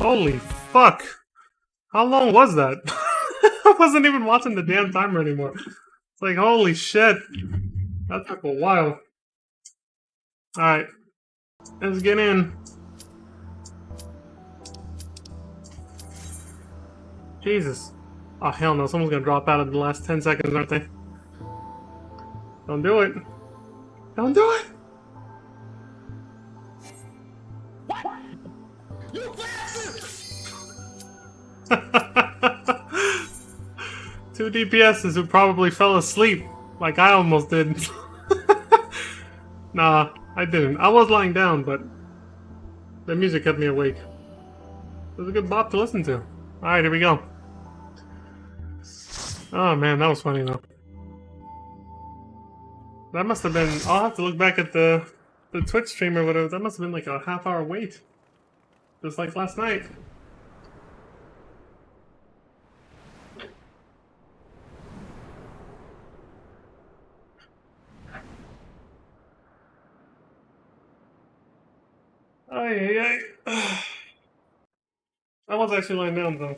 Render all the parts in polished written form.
Holy fuck! How long was that? I wasn't even watching the damn timer anymore. It's like, holy shit. That took a while. Alright. Let's get in. Jesus. Oh, hell no. Someone's gonna drop out in the last 10 seconds, aren't they? Don't do it. Don't do it! You bastard! 2 DPSs who probably fell asleep, like I almost did. Nah, I didn't. I was lying down, but the music kept me awake. It was a good bop to listen to. Alright, here we go. Oh man, that was funny though. That must have been... I'll have to look back at the Twitch stream or whatever. That must have been like a half-hour wait. Just like last night. Ay. I was actually lying down though.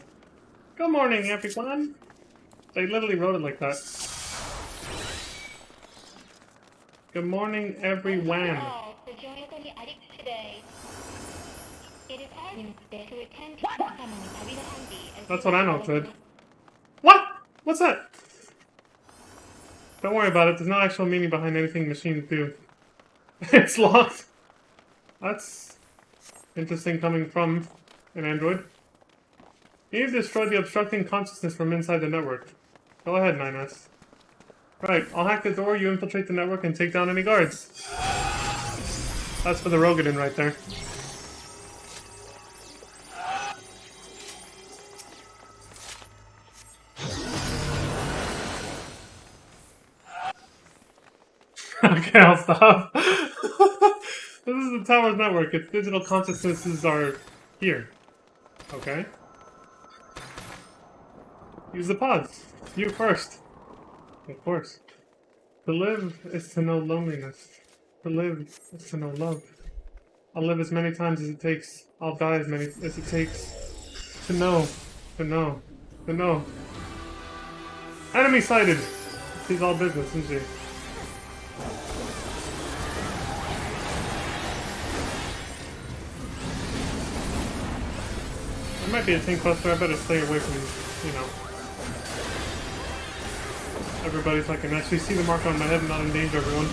Good morning, everyone. They literally wrote it like that. Good morning, everyone. That's what I know it said. What? What's that? Don't worry about it. There's no actual meaning behind anything machines do. It's locked. That's interesting coming from an android. You've destroyed the obstructing consciousness from inside the network. Go ahead, 9S. Right, I'll hack the door, you infiltrate the network, and take down any guards. That's for the Rogadin right there. Okay, I'll stop. This is the tower's network. Its digital consciousnesses are here. Okay. Use the pods. You first. Of course. To live is to know loneliness. To live is to know love. I'll live as many times as it takes. I'll die as many as it takes. To know. To know. To know. Enemy sighted! She's all business, isn't she? There might be a team cluster. I better stay away from, you know, everybody so I can actually see the mark on my head and not endanger everyone.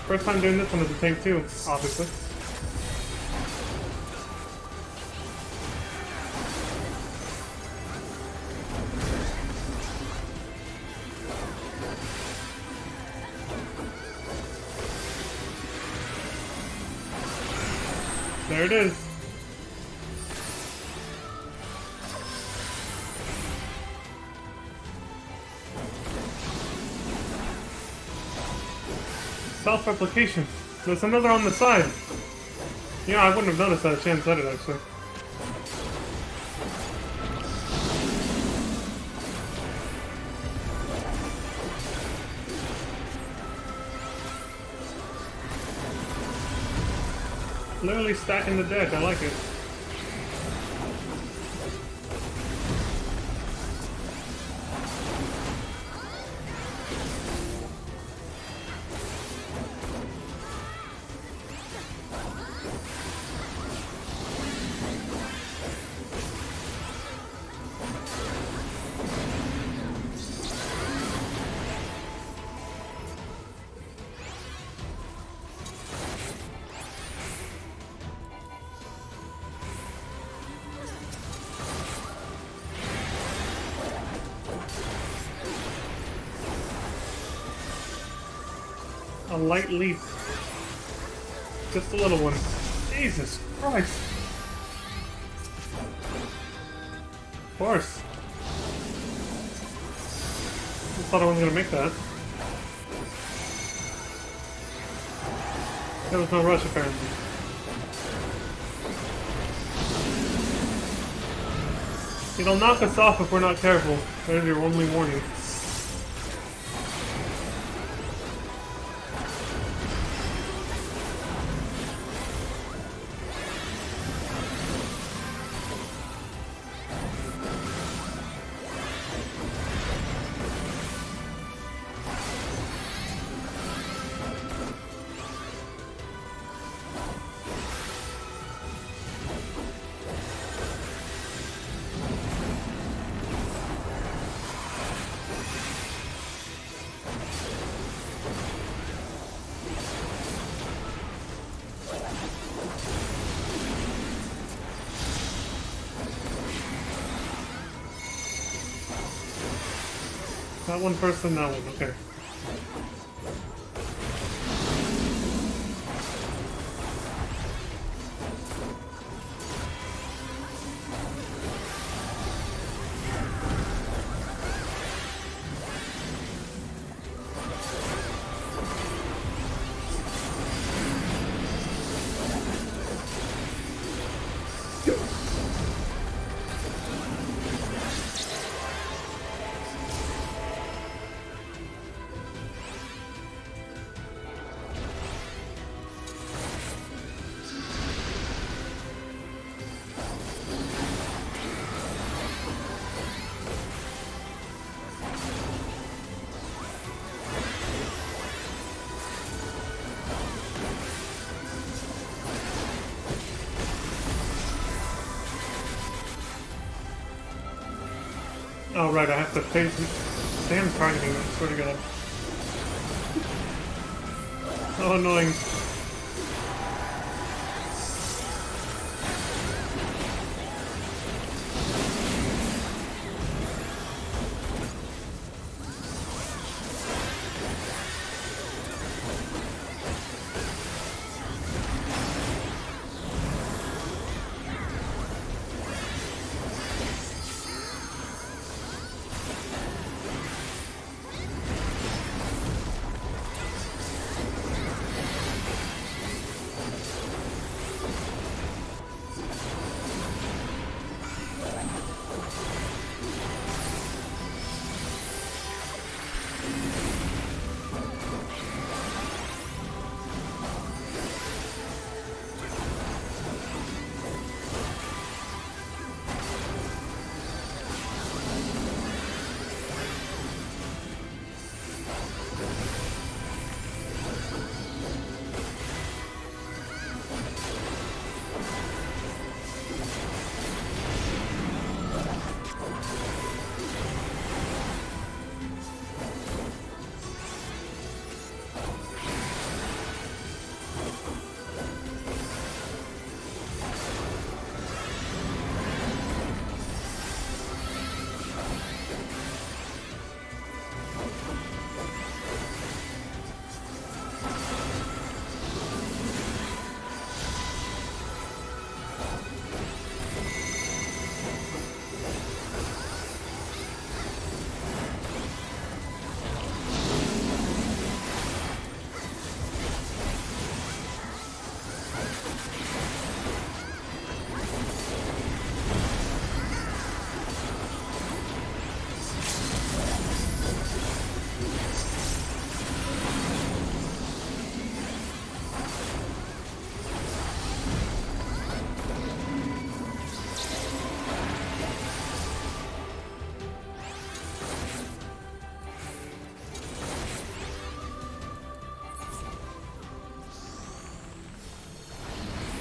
First time doing this one as a tank too, obviously. There it is. Self-replication. There's another on the side. Yeah, I wouldn't have noticed that if Shan said it, actually. Literally stacking the deck, I like it. A light leap. Just a little one. Jesus Christ. Of course. I thought I wasn't gonna make that. There was no rush apparently. It'll knock us off if we're not careful. There's your only warning. That one first and that one, okay. Oh, right, I have to face it. Damn targeting, I swear to God. So annoying.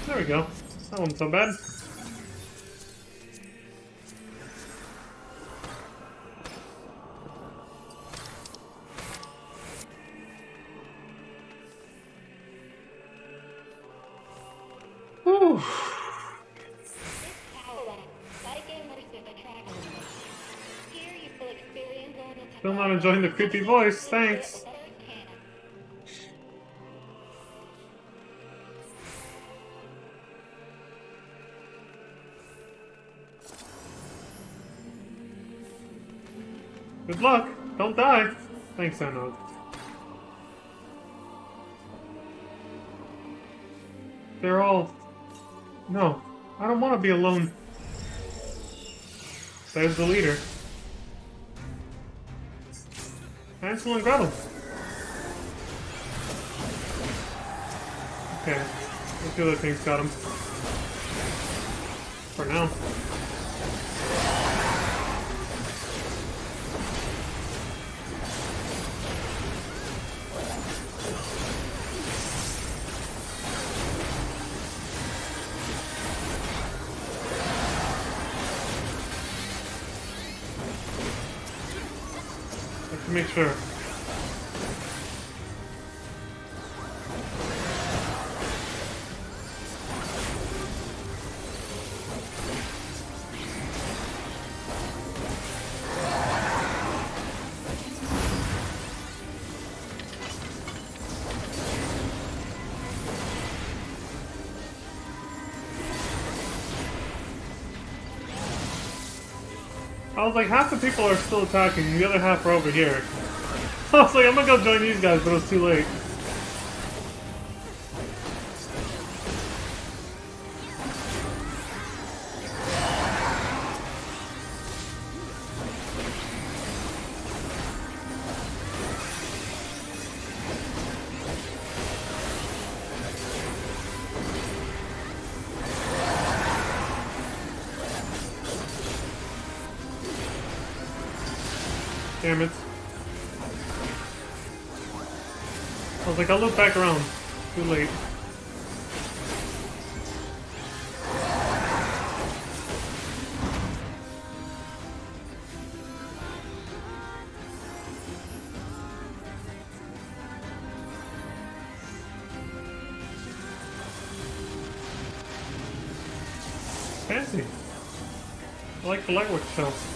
There we go. That wasn't so bad. Whew. Still not enjoying the creepy voice, thanks. Good luck. Don't die. Thanks, I know. They're all... No, I don't want to be alone. Says the leader. Hansel and Gretel. Okay, let's the other things got him. For now. To make sure. I was like, half the people are still attacking, the other half are over here. I was like, I'm gonna go join these guys, but it was too late. Damn it. I was like, I'll loop back around. Too late. Fancy. I like the lightwork shells.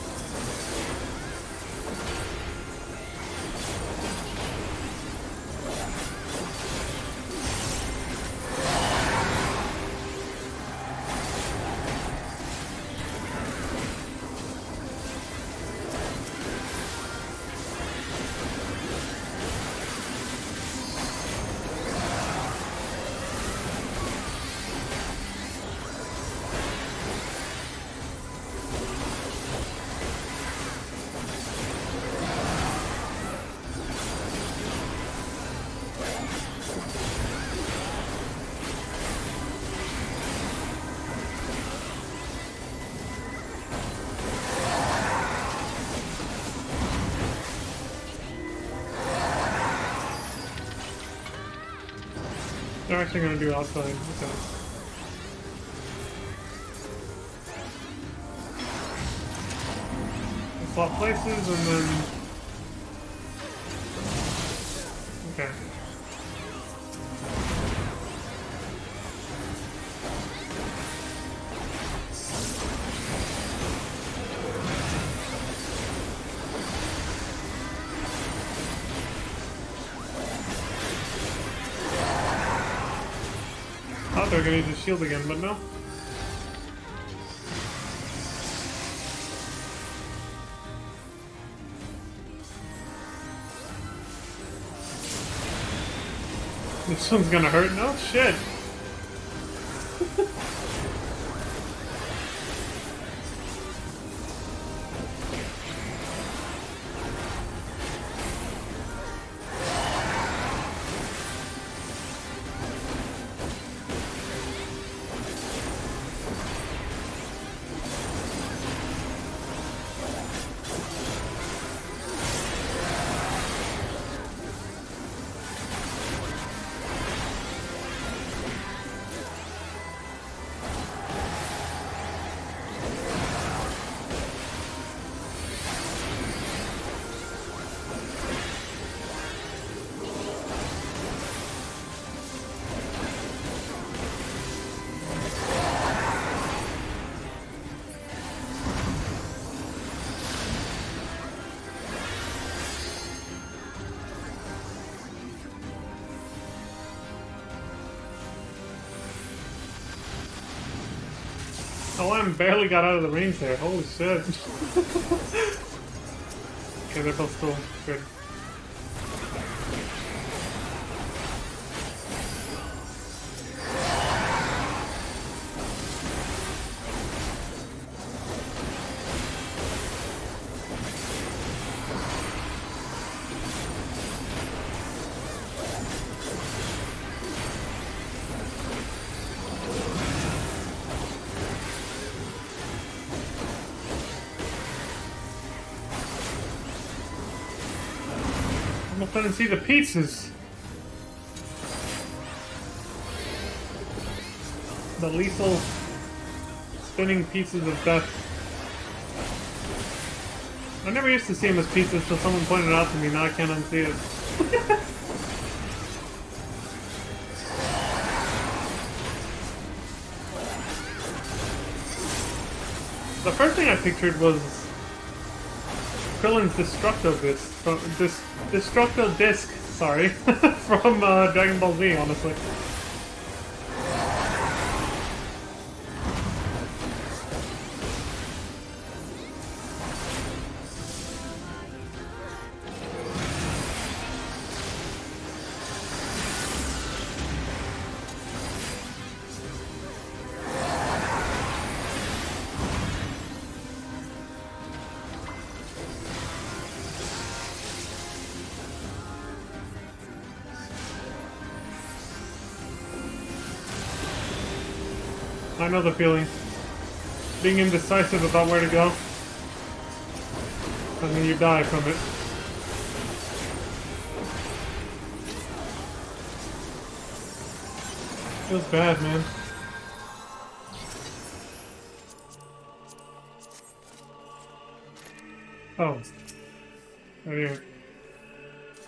They're actually gonna do outside. Okay. Swap places and then. Okay. I thought they were gonna use the shield again, but no. This one's gonna hurt. No shit. Oh, I barely got out of the range there. Holy shit. Okay, they're both still good. I'm gonna see the pieces. The lethal spinning pieces of death. I never used to see them as pieces until someone pointed it out to me. Now I can't unsee it. The first thing I pictured was Krillin's Destructo Disc, sorry, from Dragon Ball Z, honestly. I know the feeling. Being indecisive about where to go. And then you die from it. Feels bad, man. Oh. Right here.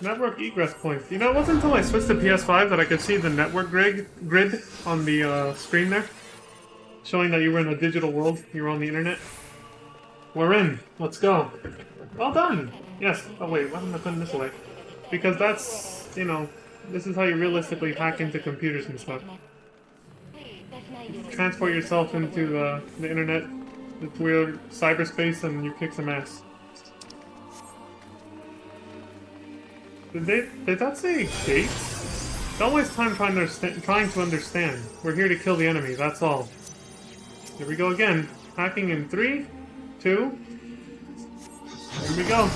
Network egress points. You know, it wasn't until I switched to PS5 that I could see the network grid on the screen there. Showing that you were in a digital world. You were on the internet. We're in. Let's go. Well done! Yes. Oh wait, why am I putting this away? Because that's, you know, this is how you realistically hack into computers and stuff. Transport yourself into the internet, this weird cyberspace, and you kick some ass. Did that say gates? Don't waste time trying to understand. We're here to kill the enemy, that's all. Here we go again. Hacking in 3, 2... Here we go.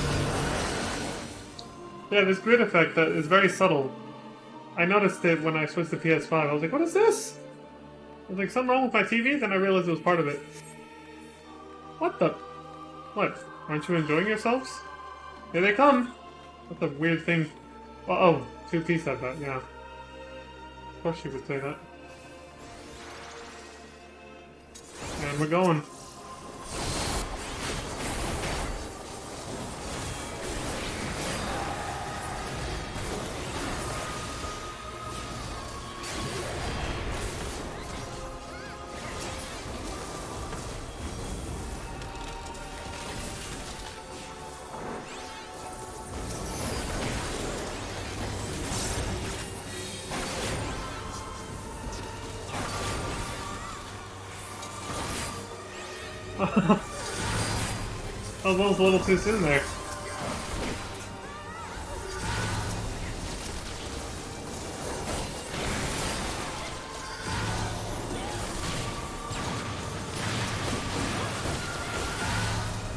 Yeah, this grid effect that is very subtle. I noticed it when I switched to PS5. I was like, what is this? I was like, something wrong with my TV? Then I realized it was part of it. What the? What? Aren't you enjoying yourselves? Here they come! That's a weird thing. Oh, 2P said that, yeah. Of course she would say that. And we're going. I was almost a little too soon there.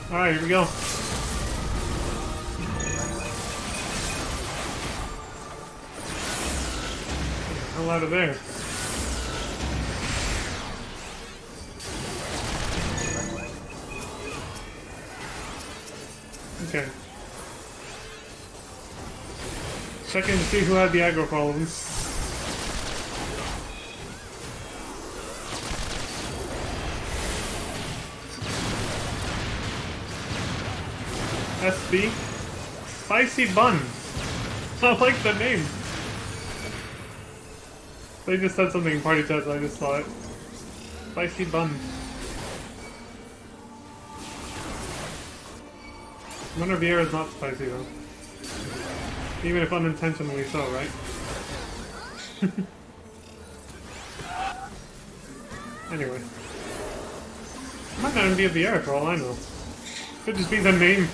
Alright, here we go. Get the hell out of there. Okay. Checking to see who had the aggro problems. SB? Spicy Bun. I like the name. They just said something in party chat, so I just saw it. Spicy Bun. Winter beer is not spicy though. Even if unintentionally so, right? Anyway. It might not even be a Vieira for all I know. Could just be the name.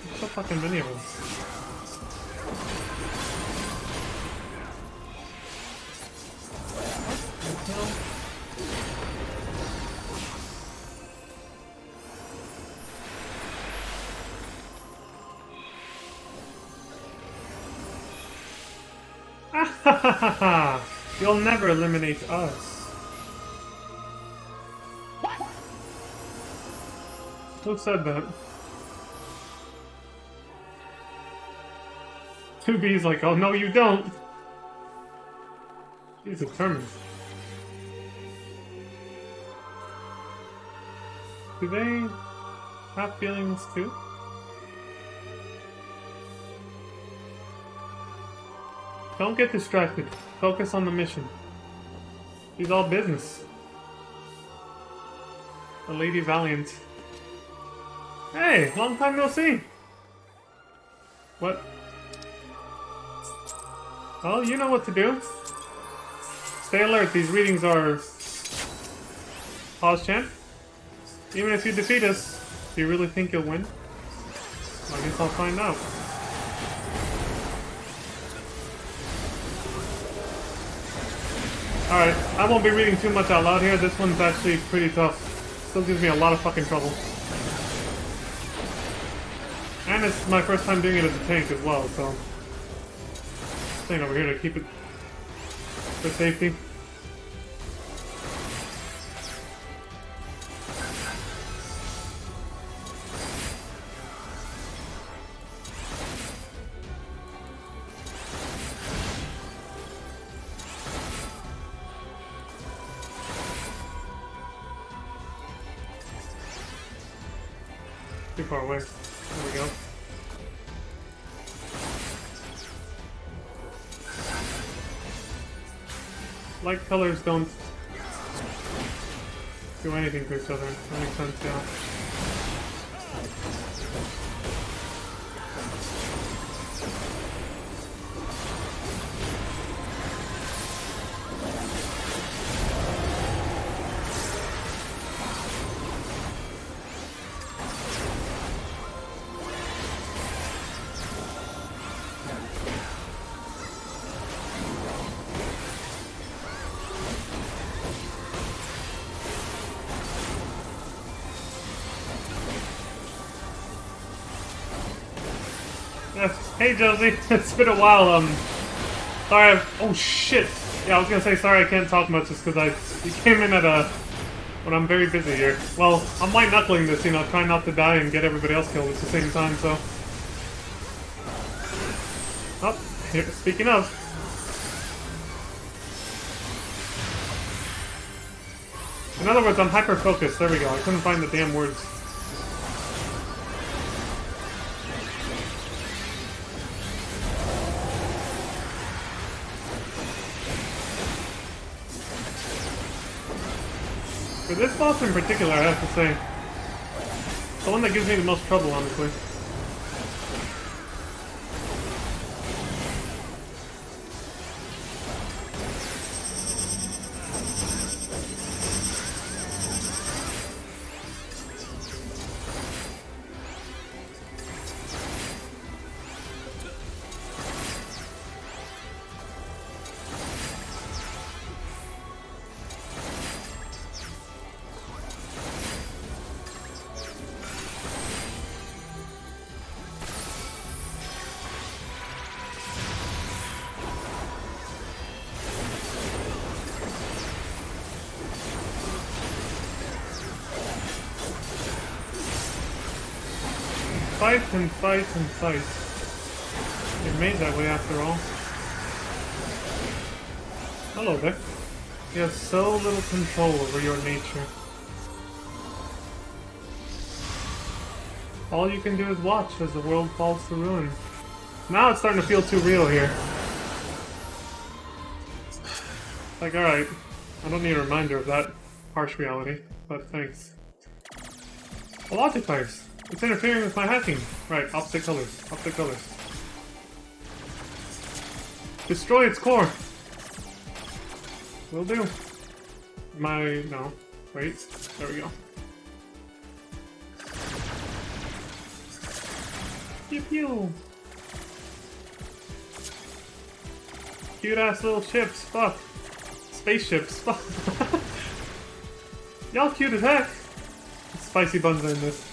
There's so fucking many of them. You'll never eliminate us. Who said that? 2B's like, oh no you don't! He's determined. Do they have feelings too? Don't get distracted. Focus on the mission. She's all business. The Lady Valiant. Hey, long time no see. What? Well, you know what to do. Stay alert, these readings are... Pause champ. Even if you defeat us, do you really think you'll win? I guess I'll find out. Alright, I won't be reading too much out loud here. This one's actually pretty tough. Still gives me a lot of fucking trouble. And it's my first time doing it as a tank as well, so... Staying over here to keep it for safety. Too far away. There we go. Light colors don't do anything to each other. That makes sense, yeah. Hey Josie, it's been a while, sorry, oh shit! Yeah, I was gonna say sorry I can't talk much just because you came in at when I'm very busy here. Well, I'm white knuckling this, you know, trying not to die and get everybody else killed at the same time, so... Oh, here, speaking of... In other words, I'm hyper-focused, there we go, I couldn't find the damn words. For this boss in particular, I have to say, it's the one that gives me the most trouble, honestly. Fight and fight and fight. It made that way after all. Hello there. You have so little control over your nature. All you can do is watch as the world falls to ruin. Now it's starting to feel too real here. Like, alright, I don't need a reminder of that harsh reality, but thanks. A logic device. It's interfering with my hacking. Right, opposite colors. Opposite colors. Destroy its core. Will do. No. Wait. There we go. Pew pew. Cute ass little ships. Fuck. Spaceships. Fuck. Y'all cute as heck. Spicy buns in this.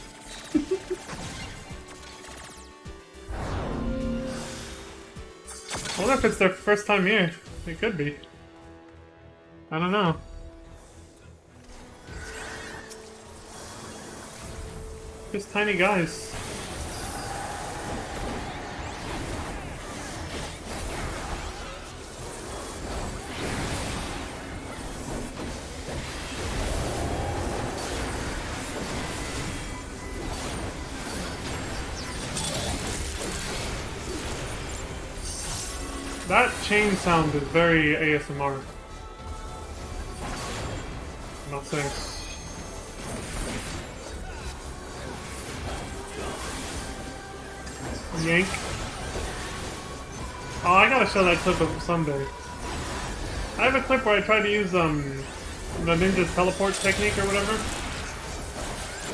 I wonder if it's their first time here. It could be. I don't know. Just tiny guys. That chain sound is very ASMR. I'm not saying. Yank. Oh, I gotta show that clip of someday. I have a clip where I tried to use the ninja's teleport technique or whatever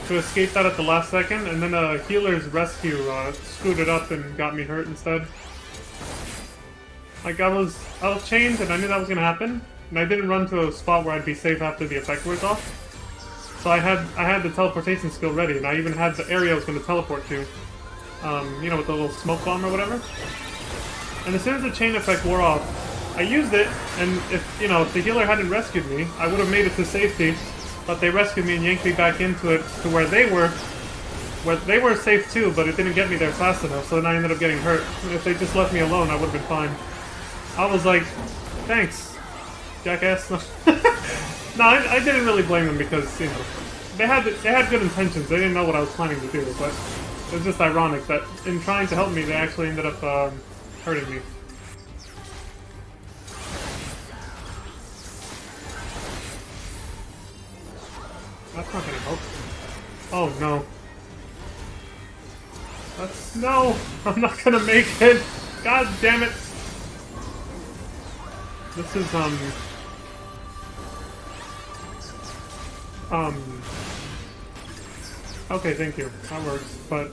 to escape that at the last second, and then a healer's rescue screwed it up and got me hurt instead. Like I was chained and I knew that was gonna happen, and I didn't run to a spot where I'd be safe after the effect wears off. So I had the teleportation skill ready, and I even had the area I was gonna teleport to. you know, with the little smoke bomb or whatever. And as soon as the chain effect wore off, I used it, and if, you know, if the healer hadn't rescued me, I would have made it to safety, but they rescued me and yanked me back into it to where they were safe too, but it didn't get me there fast enough, so then I ended up getting hurt. If they just left me alone, I would have been fine. I was like, thanks, jackass. No, I didn't really blame them because, you know, they had good intentions. They didn't know what I was planning to do, but it was just ironic that in trying to help me, they actually ended up hurting me. That's not gonna help. Oh no. No! I'm not gonna make it! God damn it! This is, okay, thank you. That works, but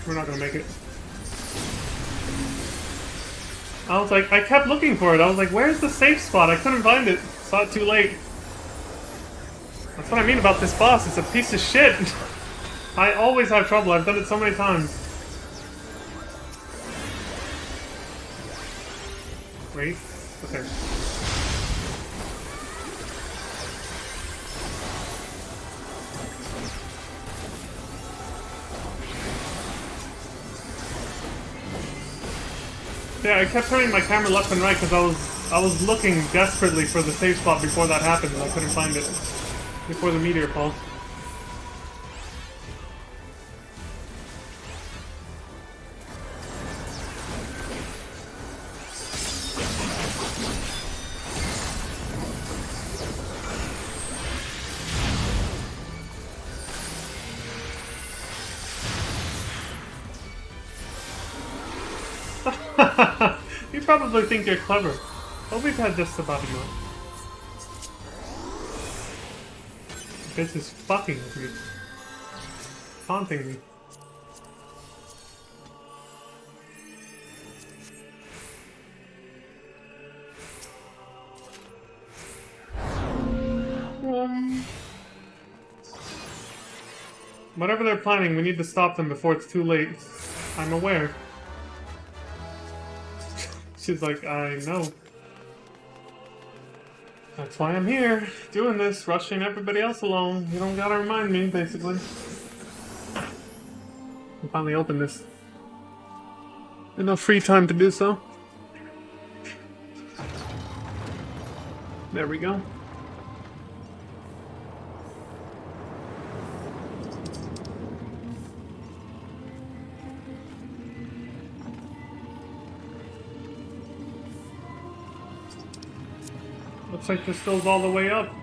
we're not gonna make it. I was like, I kept looking for it. I was like, where's the safe spot? I couldn't find it. Saw it too late. That's what I mean about this boss. It's a piece of shit. I always have trouble. I've done it so many times. Wait. Okay. Yeah, I kept turning my camera left and right because I was looking desperately for the safe spot before that happened, and I couldn't find it before the meteor fall. You probably think you're clever, but we've had just about enough. This is fucking with me. Taunting me. Whatever they're planning, we need to stop them before it's too late. I'm aware. She's like, I know. That's why I'm here, doing this, rushing everybody else along. You don't gotta remind me, basically. I finally opened this. Enough free time to do so. There we go. Looks like this goes all the way up.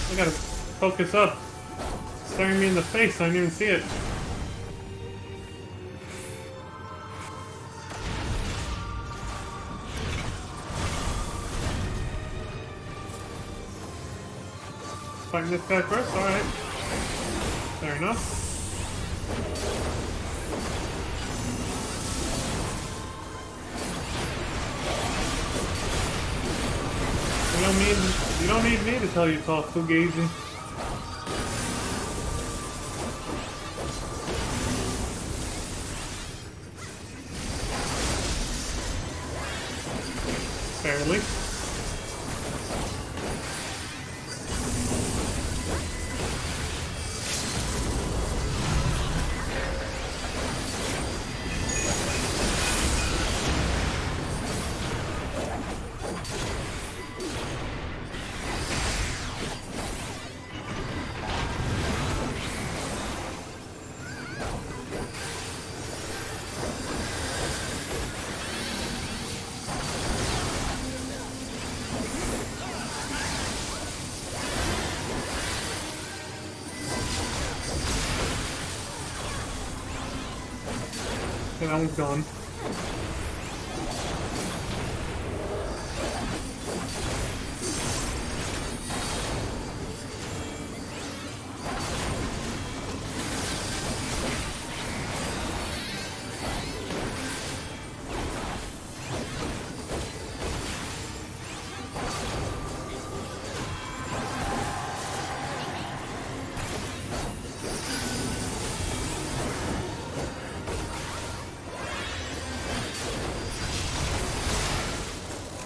I gotta focus up. Staring me in the face, I didn't even see it. Fighting this guy first? Alright. Fair enough. You don't need me to tell you talk, Fugazi. Barely. Okay, that one's gone.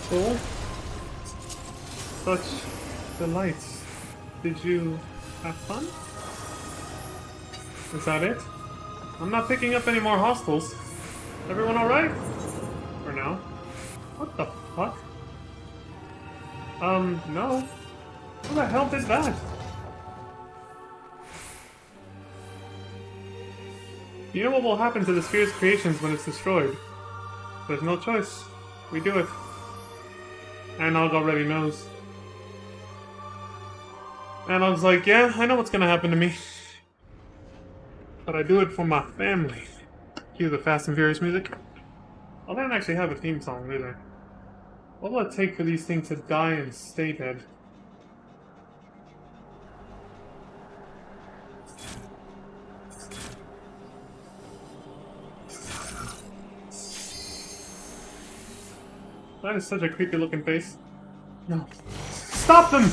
Cool. Such delights. Did you have fun? Is that it? I'm not picking up any more hostiles. Everyone alright? For now. What the fuck? No. Who the hell did that? You know what will happen to the sphere's creations when it's destroyed? There's no choice. We do it. Anog already knows. Anog's like, yeah, I know what's gonna happen to me. But I do it for my family. Cue the Fast and Furious music. I don't actually have a theme song either. What will it take for these things to die and stay dead? That is such a creepy looking face. No. Stop them!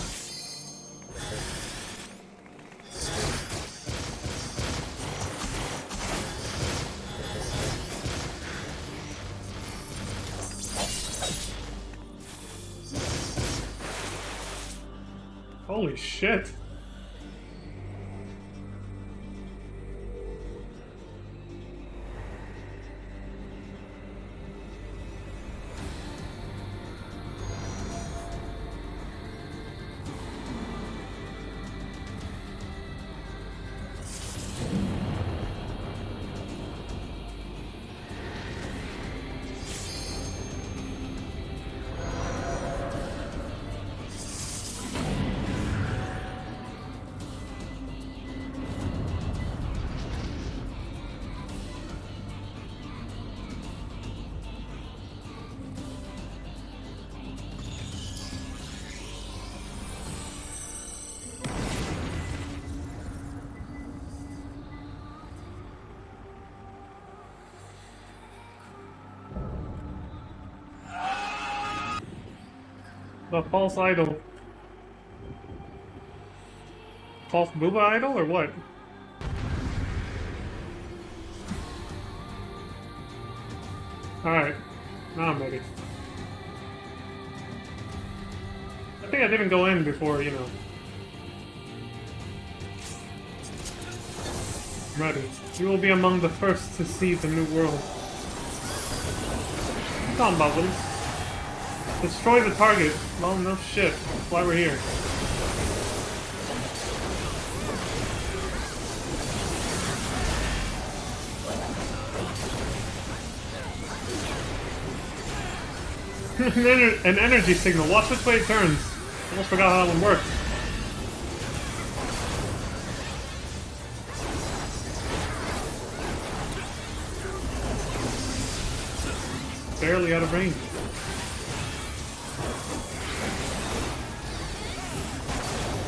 Holy shit. The false idol. False booba idol or what? Alright. Now I'm ready. I think I didn't go in before, you know. I'm ready. You will be among the first to see the new world. Come on, Bubbles. Destroy the target. Well, no shit. That's why we're here. An energy signal. Watch which way it turns. Almost forgot how that one worked. Barely out of range.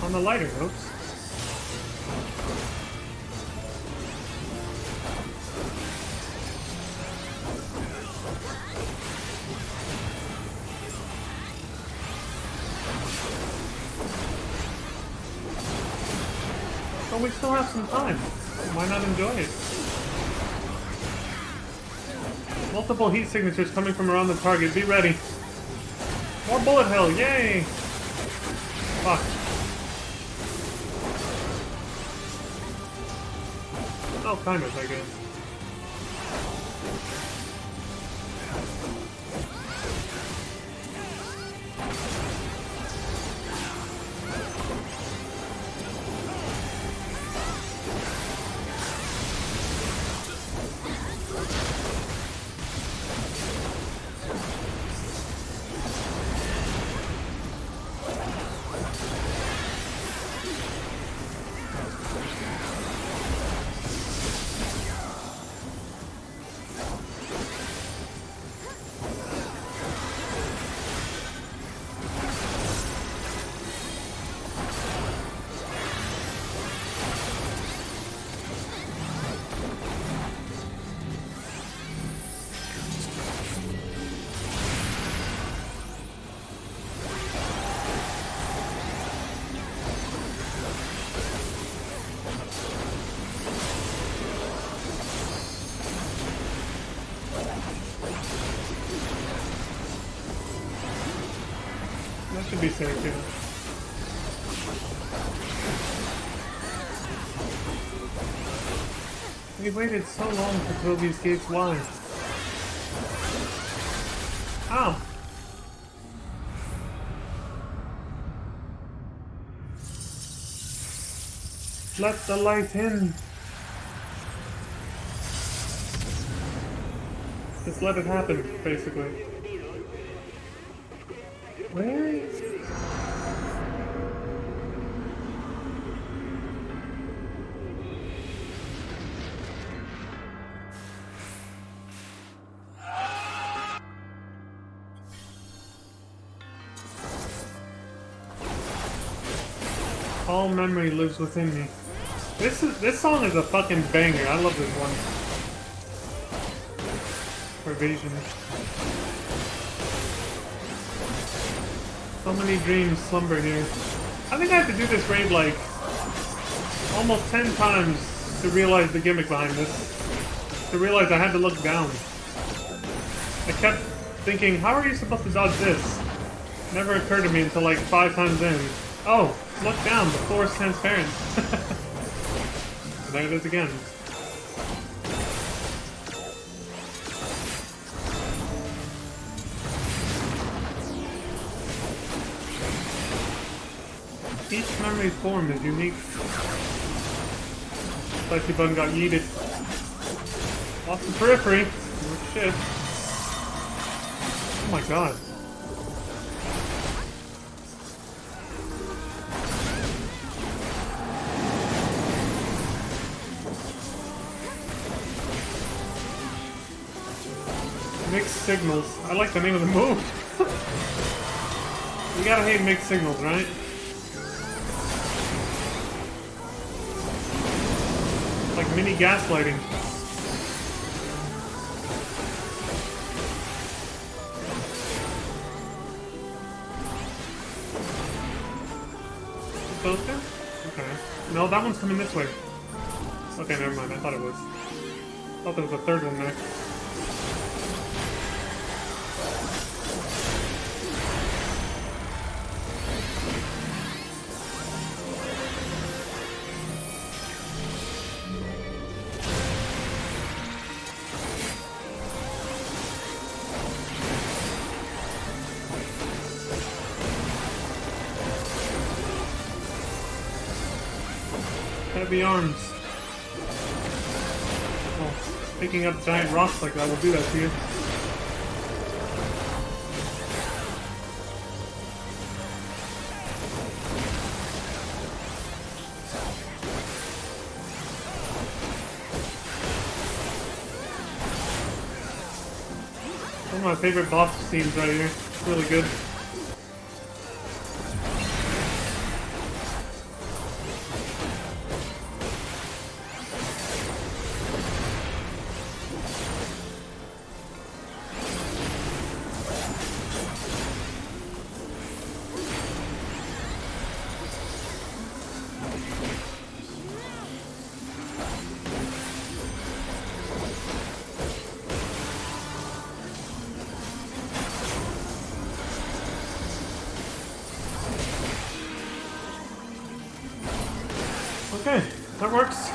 On the lighter notes. But we still have some time. Why not enjoy it? Multiple heat signatures coming from around the target. Be ready. More bullet hell. Yay! Fuck. Oh, timers, I guess. should be safe, yeah. We waited so long to throw these gates wide. Ow! Let the light in! Just let it happen, basically. Where? All memory lives within me. This song is a fucking banger. I love this one. Pervasion. So many dreams slumber here. I think I have to do this raid like almost 10 times to realize the gimmick behind this. To realize I had to look down. I kept thinking, how are you supposed to dodge this? Never occurred to me until like 5 times in. Oh, look down, the floor is transparent. There it is again. Each memory form is unique. Spicy bun got yeeted. Lost the periphery. Oh shit. Oh my god. Mixed signals. I like the name of the move. You gotta hate mixed signals, right? Like mini gaslighting. Supposed to? Okay. No, that one's coming this way. Okay, never mind. I thought it was. I thought there was a third one there. Heavy arms. Oh, picking up giant rocks like that will do that to you. One of my favorite boss scenes right here. It's really good. Okay, that works.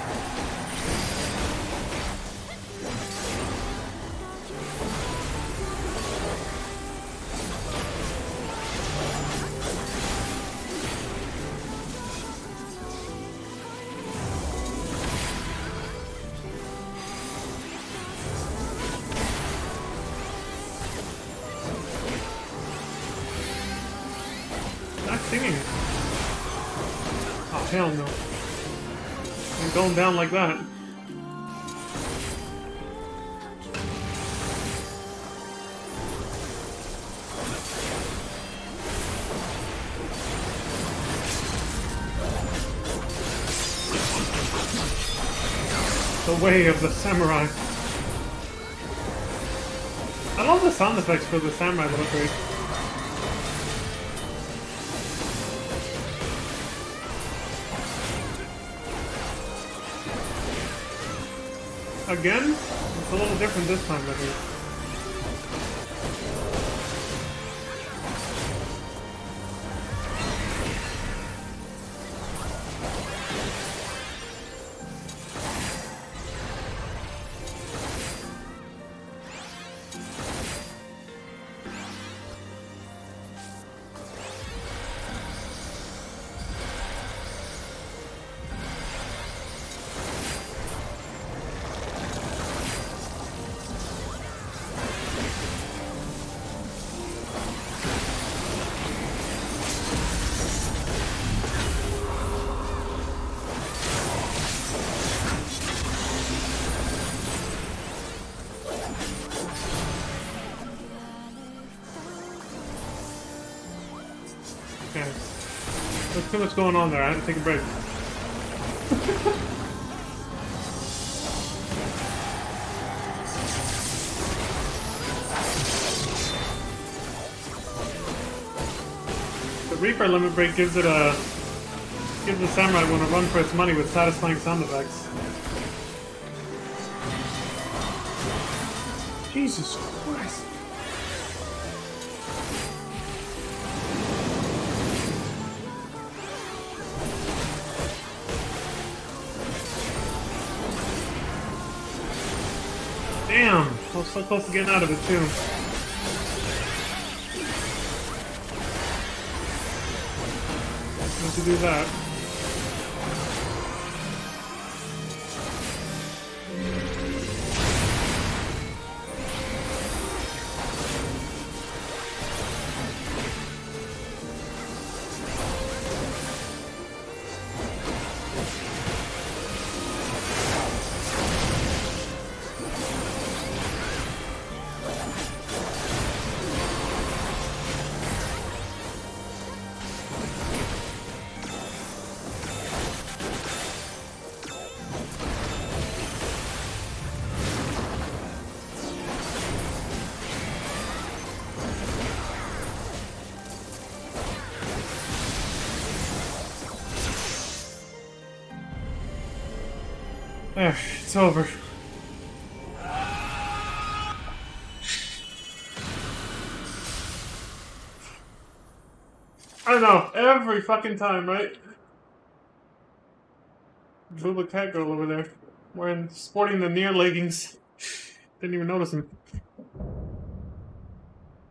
Not singing. Oh, hell no. I'm going down like that. The way of the samurai. I love the sound effects for the samurai that look great. Again? It's a little different this time, I think. Okay. There's too much going on there. I had to take a break. The Reaper limit break gives the samurai one a run for its money with satisfying sound effects. Jesus Christ. Damn! I was so close to getting out of it, too. Need to do that. There, it's over. I know, every fucking time, right? Booba cat girl over there, sporting the near leggings. Didn't even notice him.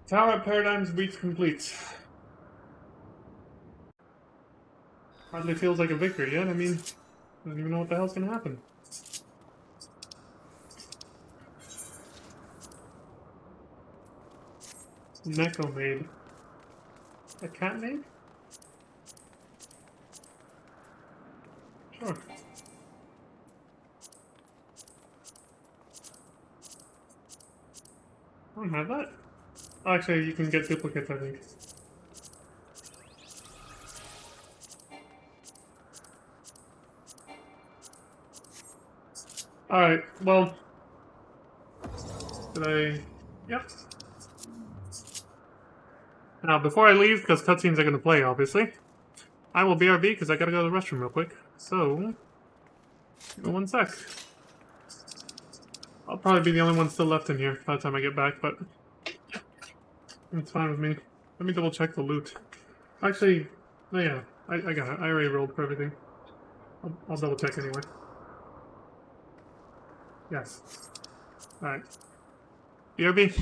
Tower Paradigms breach complete. Hardly feels like a victory yet. I mean, I don't even know what the hell's gonna happen. Neko maid. A cat maid? Sure. I don't have that. Oh, actually, you can get duplicates, I think. Alright, well... Did I... Yep. Now, before I leave, because cutscenes are going to play, obviously, I will BRB because I gotta go to the restroom real quick. So, give me 1 sec. I'll probably be the only one still left in here by the time I get back, but it's fine with me. Let me double check the loot. Actually, oh yeah, I got it. I already rolled for everything. I'll double check anyway. Yes. Alright. BRB.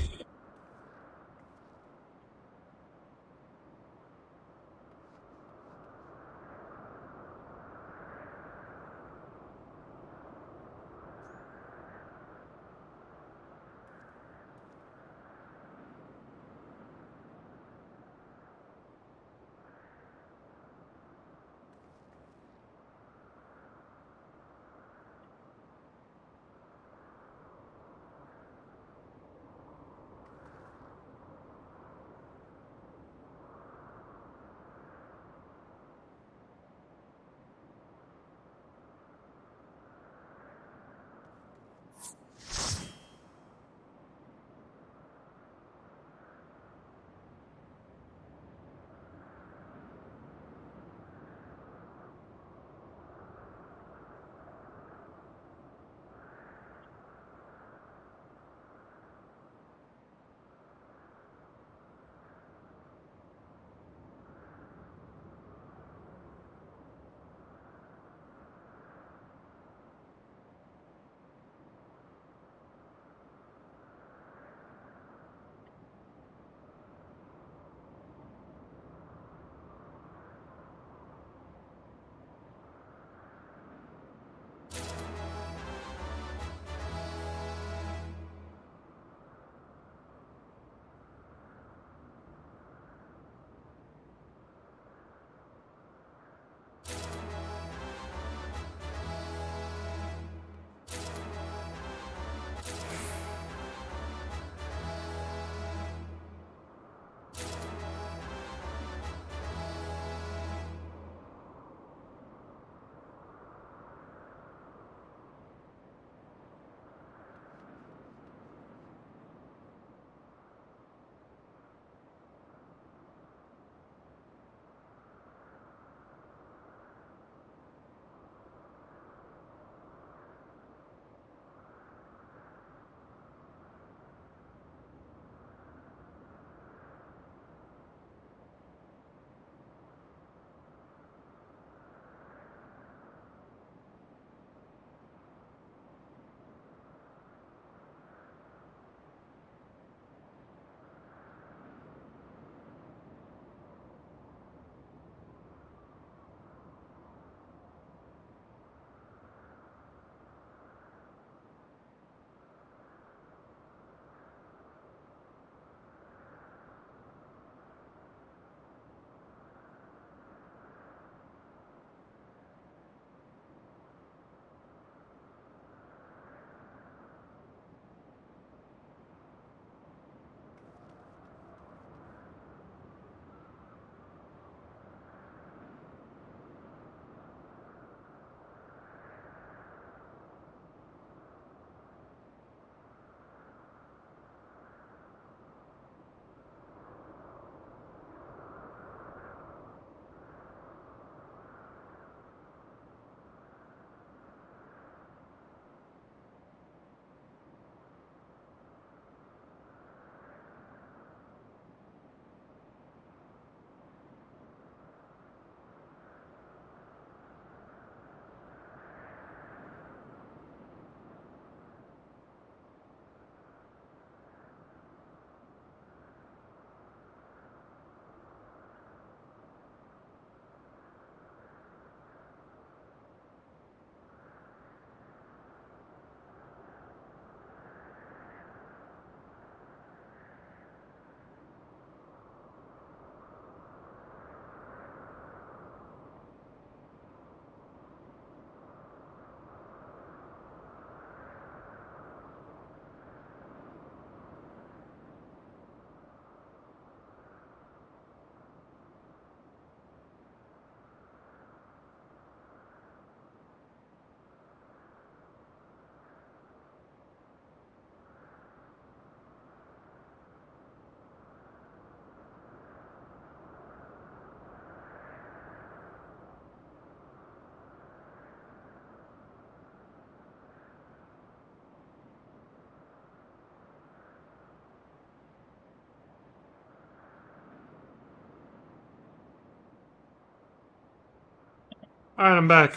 Alright, I'm back.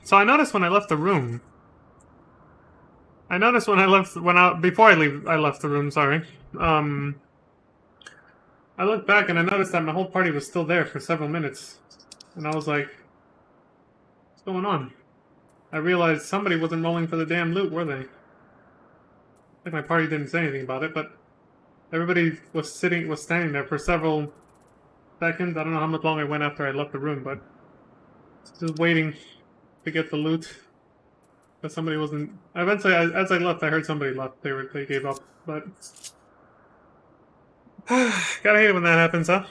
So I noticed when I left the room. Before I left the room, sorry. I looked back and I noticed that my whole party was still there for several minutes. And I was like, what's going on? I realized somebody wasn't rolling for the damn loot, were they? Like my party didn't say anything about it, but everybody was standing there for several seconds. I don't know how much longer it went after I left the room, but just waiting to get the loot. But somebody wasn't. Eventually, as I left, I heard somebody left. They gave up. But gotta hate it when that happens, huh?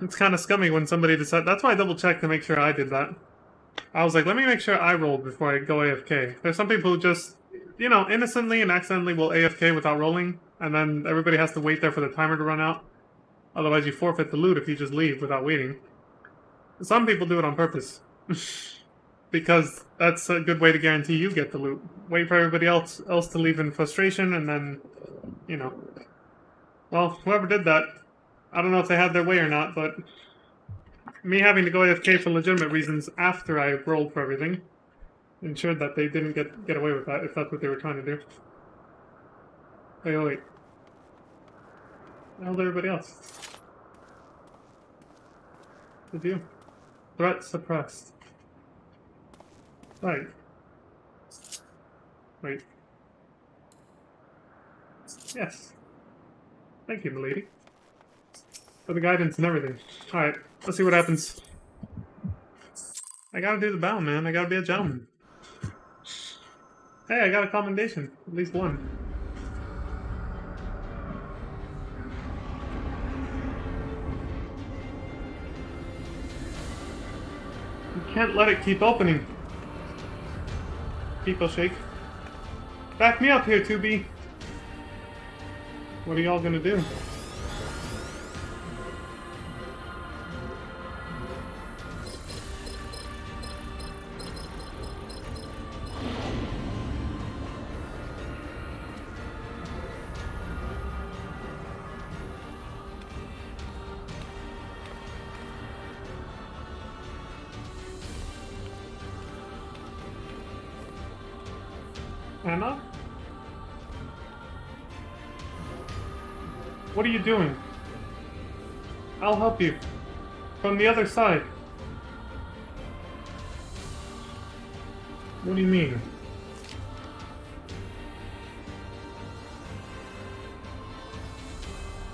It's kind of scummy when somebody decides. That's why I double checked to make sure I did that. I was like, let me make sure I rolled before I go AFK. There's some people who just, innocently and accidentally will AFK without rolling, and then everybody has to wait there for the timer to run out. Otherwise, you forfeit the loot if you just leave without waiting. Some people do it on purpose. Because that's a good way to guarantee you get the loot. Wait for everybody else to leave in frustration, and then, Well, whoever did that, I don't know if they had their way or not, but me having to go AFK for legitimate reasons after I rolled for everything ensured that they didn't get away with that, if that's what they were trying to do. Hey, wait. What the hell did everybody else? What did you? Threat suppressed. Right. Wait. Yes. Thank you, milady. For the guidance and everything. Alright, let's see what happens. I gotta do the bow, man. I gotta be a gentleman. Hey, I got a commendation. At least one. You can't let it keep opening. People shake. Back me up here, 2B. What are y'all gonna do? Anna? What are you doing? I'll help you. From the other side. What do you mean?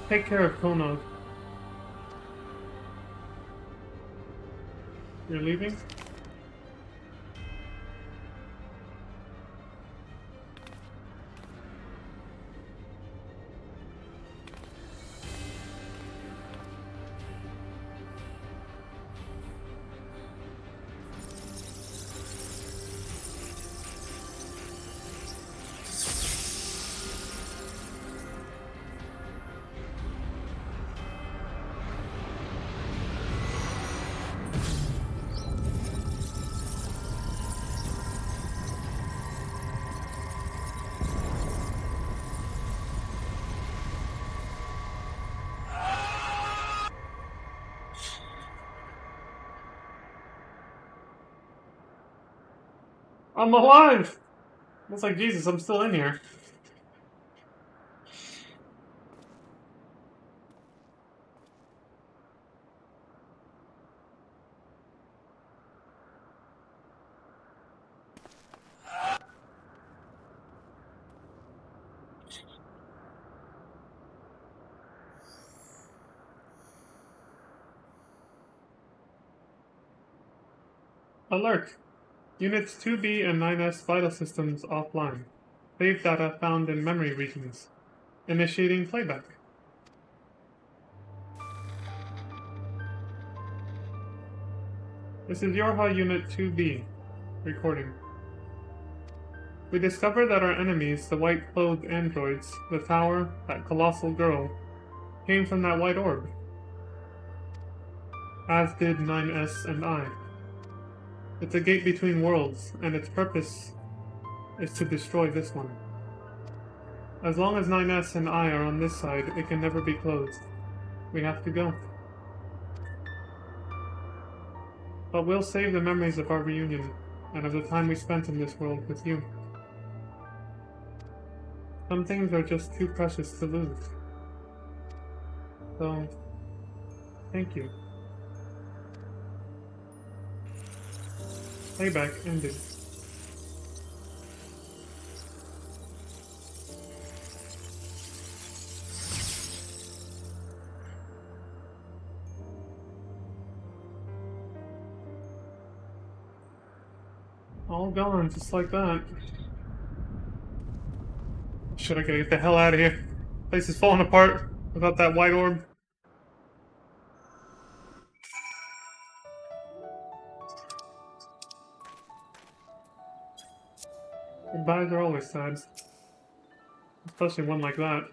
Take care of Konog. You're leaving? I'm alive! It's like, Jesus, I'm still in here. Alert! Units 2B and 9S vital systems offline. Save data found in memory regions. Initiating playback. This is Yorha Unit 2B. Recording. We discovered that our enemies, the white-clothed androids, the tower, that colossal girl, came from that white orb. As did 9S and I. It's a gate between worlds, and its purpose is to destroy this one. As long as 9S and I are on this side, it can never be closed. We have to go. But we'll save the memories of our reunion, and of the time we spent in this world with you. Some things are just too precious to lose. So, thank you. Playback ended. All gone, just like that. Should I get the hell out of here? Place is falling apart without that white orb. Goodbyes are always sad. Especially one like that.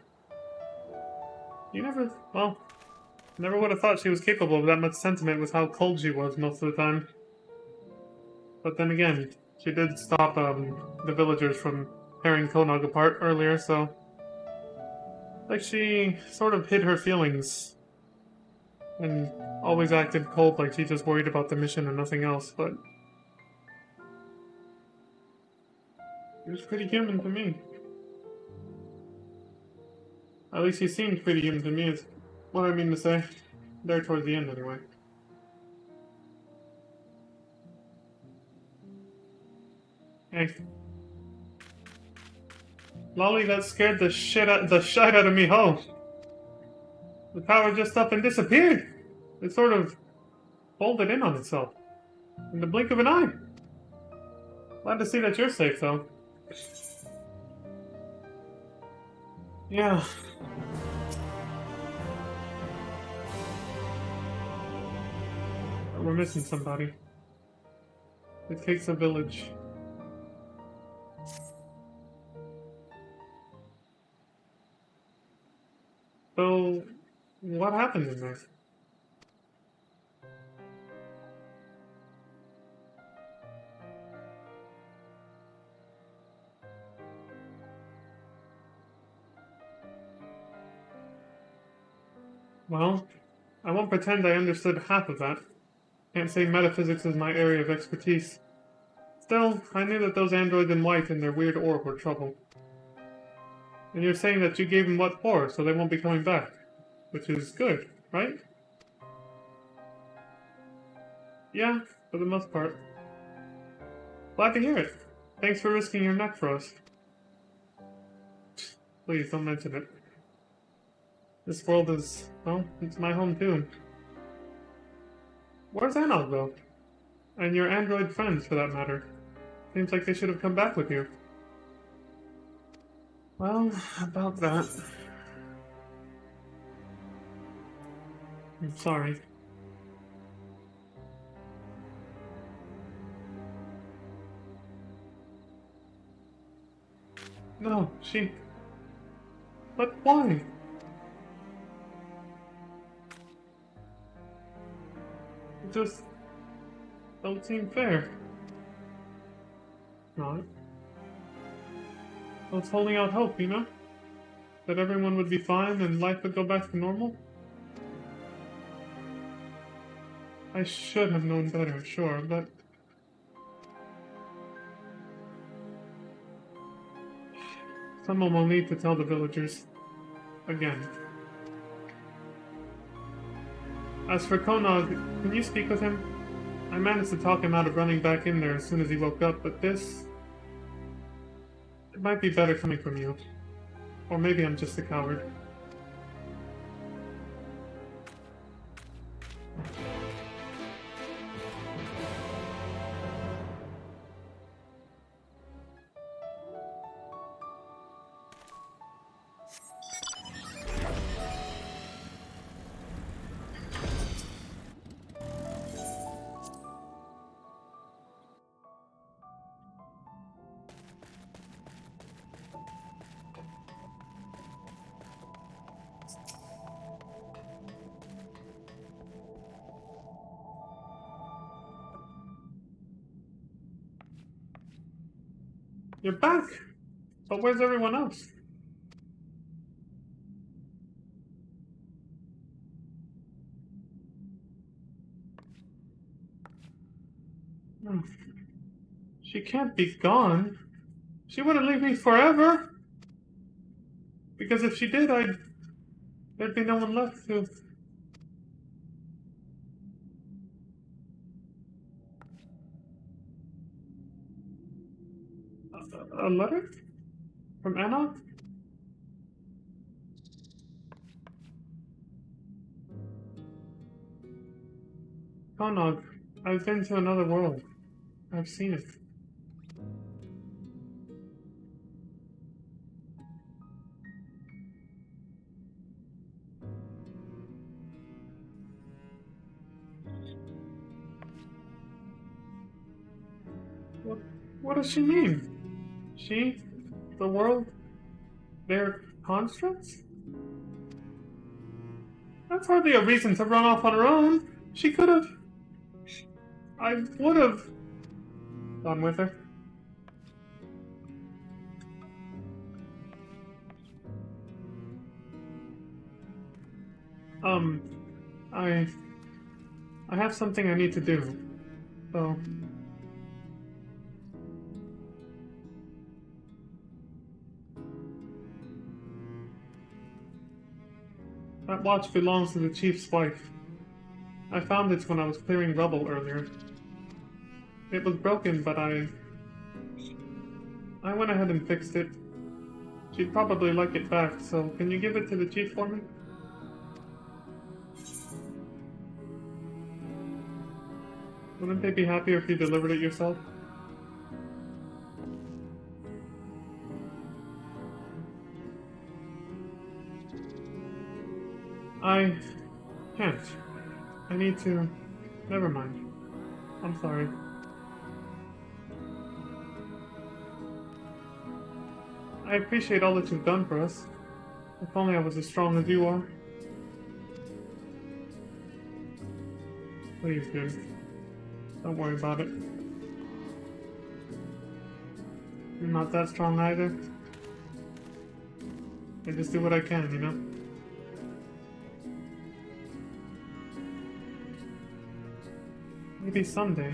You never, well, never would have thought she was capable of that much sentiment with how cold she was most of the time. But then again, she did stop the villagers from tearing Konog apart earlier, so... Like, she sort of hid her feelings. And always acted cold like she just worried about the mission and nothing else, but... She was pretty human to me. At least she seemed pretty human to me, is what I mean to say. There towards the end, anyway. Hey. Lolly, that scared the shit out of me, ho! The power just up and disappeared! It sort of folded in on itself. In the blink of an eye. Glad to see that you're safe, though. Yeah. We're missing somebody. It takes a village. So, what happened in there? Well, I won't pretend I understood half of that. Can't say metaphysics is my area of expertise. Still, I knew that those androids in white and their weird orb were trouble. And you're saying that you gave them what for, so they won't be coming back. Which is good, right? Yeah, for the most part. Glad to hear it. Thanks for risking your neck for us. Please, don't mention it. This world is, well, it's my home too. Where's Anog, though? And your android friends, for that matter. Seems like they should have come back with you. Well, about that... I'm sorry. No, she... But why? It just... don't seem fair. Not. I was holding out hope, you know? That everyone would be fine and life would go back to normal. I should have known better, sure, but... Someone will need to tell the villagers. Again. As for Konog, can you speak with him? I managed to talk him out of running back in there as soon as he woke up, but this... It might be better coming from you. Or maybe I'm just a coward. You're back! But where's everyone else? Hmm. She can't be gone. She wouldn't leave me forever. Because if she did, there'd be no one left to... A letter? From Anna? Konog, I've been to another world. I've seen it. What does she mean? She? The world? They're constructs? That's hardly a reason to run off on her own. She could have... I would have... gone with her. I... I have something I need to do. So... That watch belongs to the chief's wife. I found it when I was clearing rubble earlier. It was broken, but I went ahead and fixed it. She'd probably like it back, so can you give it to the chief for me? Wouldn't they be happier if you delivered it yourself? I can't. I need to... Never mind. I'm sorry. I appreciate all that you've done for us. If only I was as strong as you are. Please, dude. Don't worry about it. I'm not that strong either. I just do what I can, you know? Maybe someday.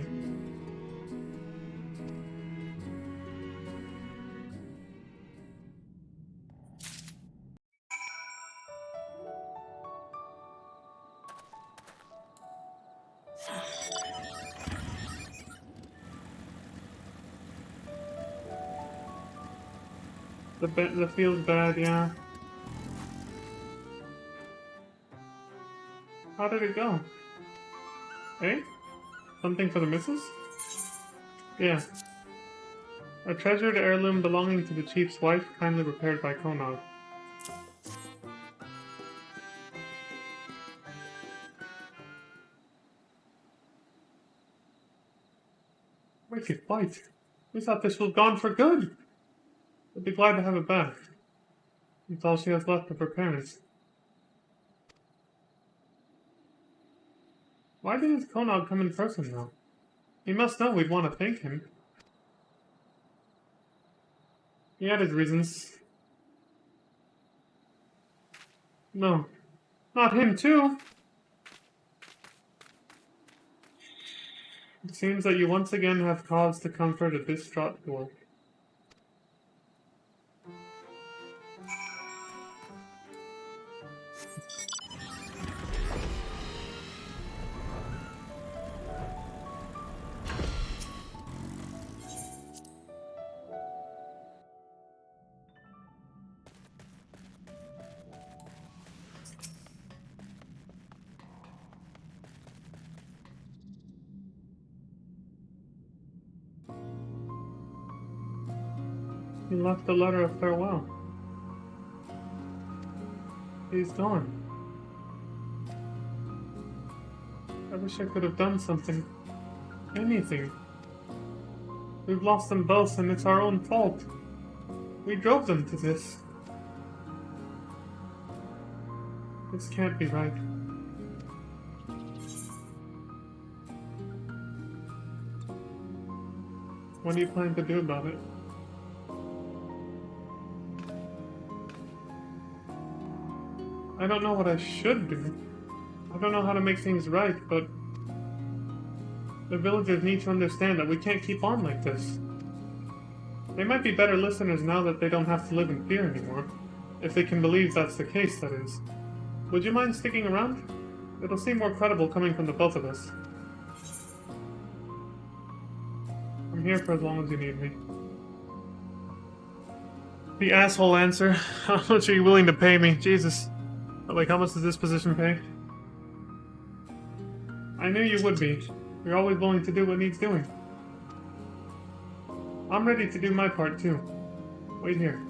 The feels bad, yeah. How did it go? Eh? Something for the missus? Yeah. A treasured heirloom belonging to the chief's wife, kindly repaired by Konog. Wicked fight. We thought this was gone for good. I'd be glad to have it back. It's all she has left of her parents. Why didn't Konog come in person, though? He must know we'd want to thank him. He had his reasons. No. Not him, too! It seems that you once again have cause to comfort a distraught dwarf. He left a letter of farewell. He's gone. I wish I could have done something. Anything. We've lost them both, and it's our own fault. We drove them to this. This can't be right. What do you plan to do about it? I don't know what I should do. I don't know how to make things right, but The villagers need to understand that we can't keep on like this. They might be better listeners now that they don't have to live in fear anymore. If they can believe that's the case, that is. Would you mind sticking around? It'll seem more credible coming from the both of us. I'm here for as long as you need me. The asshole answer. How much are you willing to pay me? Jesus. Like, how much does this position pay? I knew you would be. You're always willing to do what needs doing. I'm ready to do my part, too. Wait here.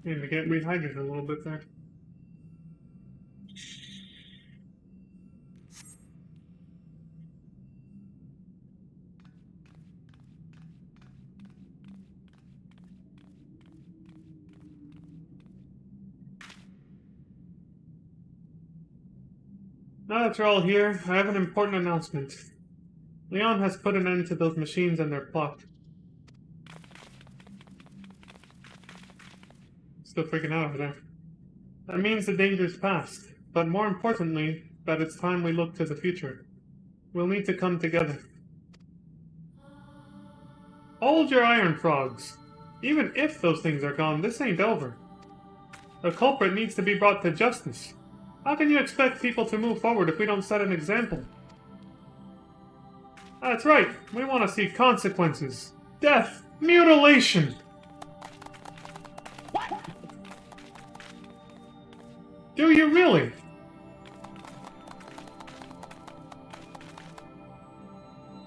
Need to get rehydrated a little bit there. Now that you're all here, I have an important announcement. Leon has put an end to those machines and their plot. Still freaking out over there. That means the danger's past, but more importantly, that it's time we look to the future. We'll need to come together. Hold your iron frogs. Even if those things are gone, this ain't over. The culprit needs to be brought to justice. How can you expect people to move forward if we don't set an example? That's right, we want to see consequences. Death, mutilation. Do you really?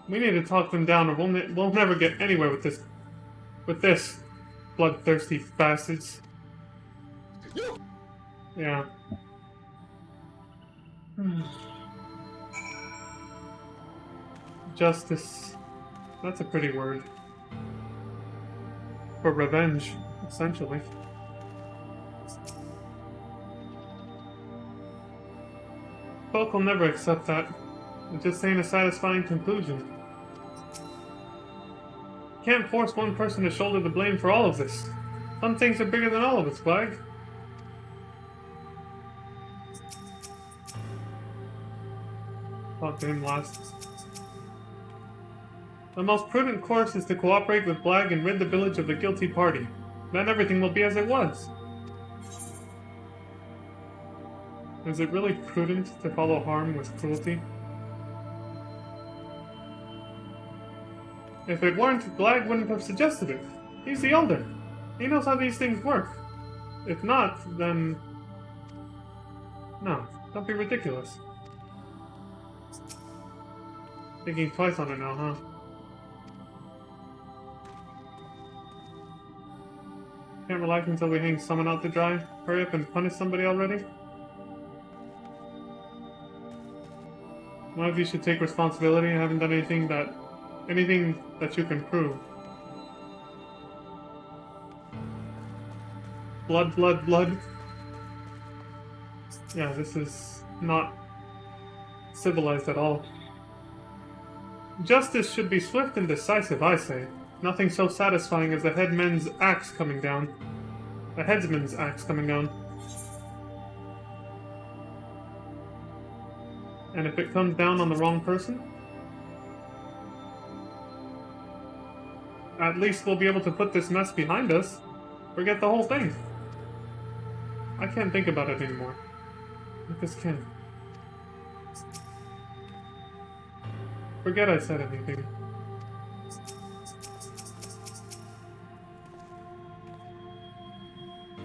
We need to talk them down or we'll never get anywhere with this. Bloodthirsty bastards. Yeah. Justice. That's a pretty word. For revenge, essentially. Folk will never accept that. It just ain't a satisfying conclusion. Can't force one person to shoulder the blame for all of this. Some things are bigger than all of us, Flag. Talk to him last. The most prudent course is to cooperate with Blag and rid the village of the guilty party. Then everything will be as it was. Is it really prudent to follow harm with cruelty? If it weren't, Blag wouldn't have suggested it. He's the elder. He knows how these things work. If not, then... No, don't be ridiculous. Thinking twice on it now, huh? Can't relax until we hang someone out to dry? Hurry up and punish somebody already? One of you should take responsibility. I haven't done anything that you can prove. Blood, blood, blood. Yeah, this is not civilized at all. Justice should be swift and decisive, I say. Nothing so satisfying as the headsman's axe coming down. The headsman's axe coming down. And if it comes down on the wrong person, at least we'll be able to put this mess behind us. Forget the whole thing. I can't think about it anymore. I just can't. Forget I said anything.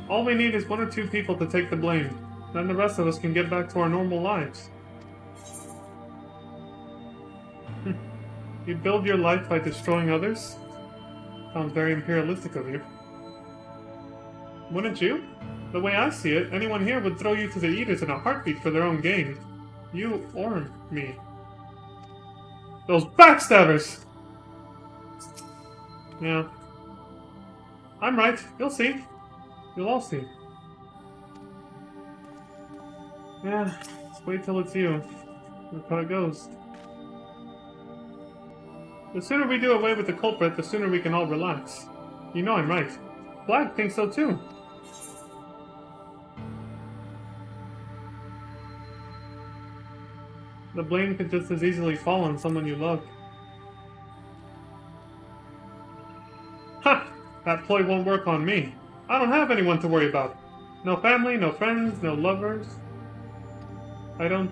All we need is one or two people to take the blame. Then the rest of us can get back to our normal lives. You build your life by destroying others? Sounds very imperialistic of you. Wouldn't you? The way I see it, anyone here would throw you to the eaters in a heartbeat for their own gain. You or me. Those backstabbers! Yeah. I'm right. You'll see. You'll all see. Yeah. Just wait till it's you. Look how it goes. The sooner we do away with the culprit, the sooner we can all relax. You know I'm right. Black thinks so too. The blame could just as easily fall on someone you love. Ha! That ploy won't work on me. I don't have anyone to worry about. No family, no friends, no lovers. I don't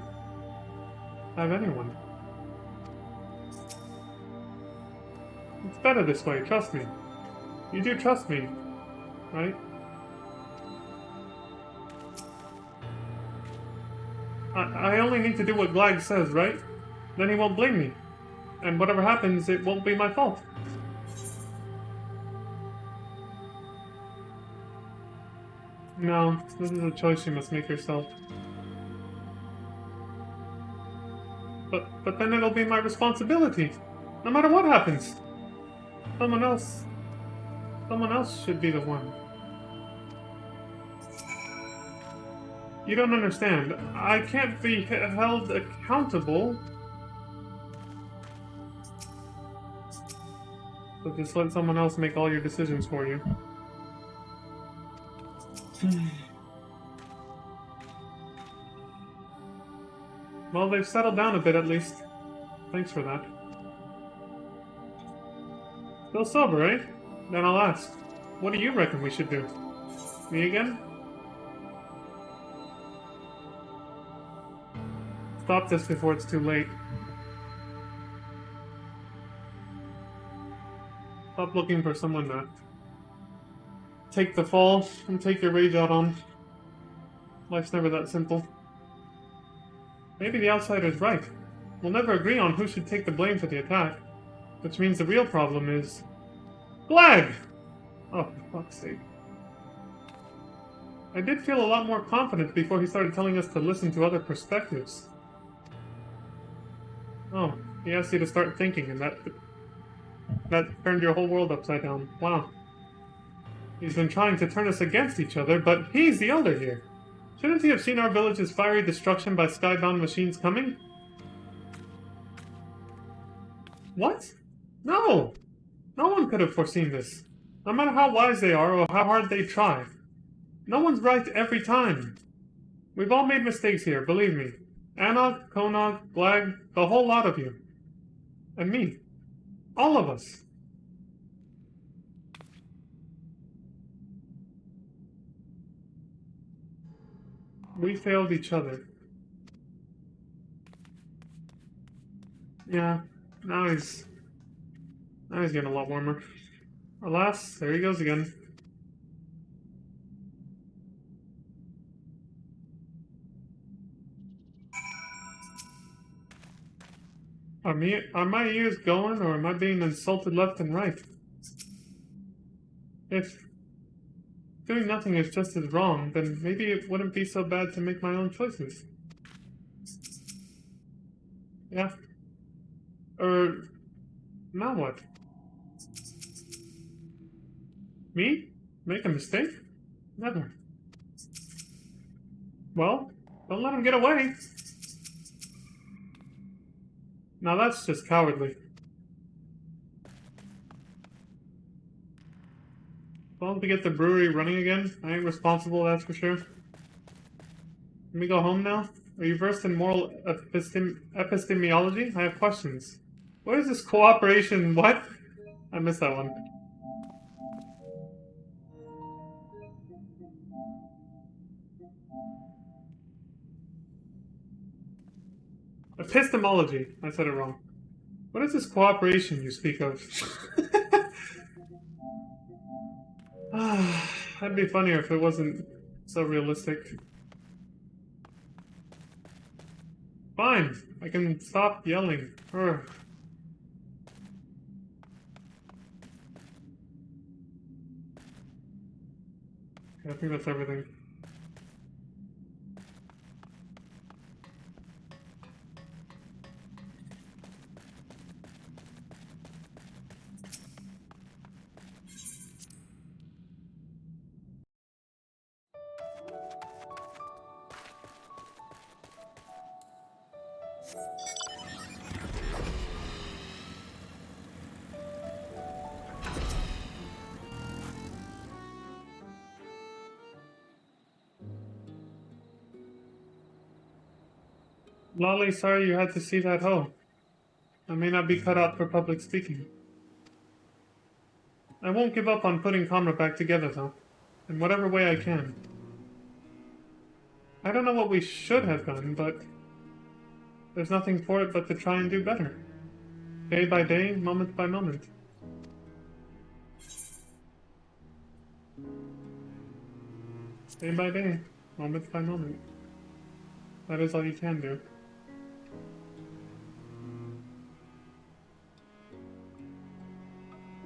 have anyone. It's better this way, trust me. You do trust me, right? I only need to do what Glag says, right? Then he won't blame me. And whatever happens, it won't be my fault. No, this is a choice you must make yourself. But then it'll be my responsibility. No matter what happens. Someone else should be the one. You don't understand. I can't be held accountable. So just let someone else make all your decisions for you. Well, they've settled down a bit at least. Thanks for that. Still sober, eh? Then I'll ask. What do you reckon we should do? Me again? Stop this before it's too late. Stop looking for someone to take the fall and take your rage out on. Life's never that simple. Maybe the outsider's right. We'll never agree on who should take the blame for the attack. Which means the real problem is... Glag! Oh, for fuck's sake. I did feel a lot more confident before he started telling us to listen to other perspectives. Oh, he asked you to start thinking, and that turned your whole world upside down. Wow. He's been trying to turn us against each other, but he's the elder here. Shouldn't he have seen our village's fiery destruction by skybound machines coming? What? No! No one could have foreseen this. No matter how wise they are or how hard they try. No one's right every time. We've all made mistakes here, believe me. Anog, Konog, Glag, the whole lot of you. And me. All of us. We failed each other. Yeah, now he's getting a lot warmer. Alas, there he goes again. Are my ears going, or am I being insulted left and right? If doing nothing is just as wrong, then maybe it wouldn't be so bad to make my own choices. Yeah. Now what? Me? Make a mistake? Never. Well, don't let him get away. Now that's just cowardly. Well, to get the brewery running again, I ain't responsible, that's for sure. Can we go home now? Are you versed in moral epistemology? I have questions. What is this cooperation? What? I missed that one. Epistemology. I said it wrong. What is this cooperation you speak of? That'd be funnier if it wasn't so realistic. Fine. I can stop yelling. Urgh. I think that's everything. Lolly, sorry you had to see that hoe. I may not be cut out for public speaking. I won't give up on putting Comra back together, though. In whatever way I can. I don't know what we should have done, but there's nothing for it but to try and do better. Day by day, moment by moment. Day by day, moment by moment. That is all you can do.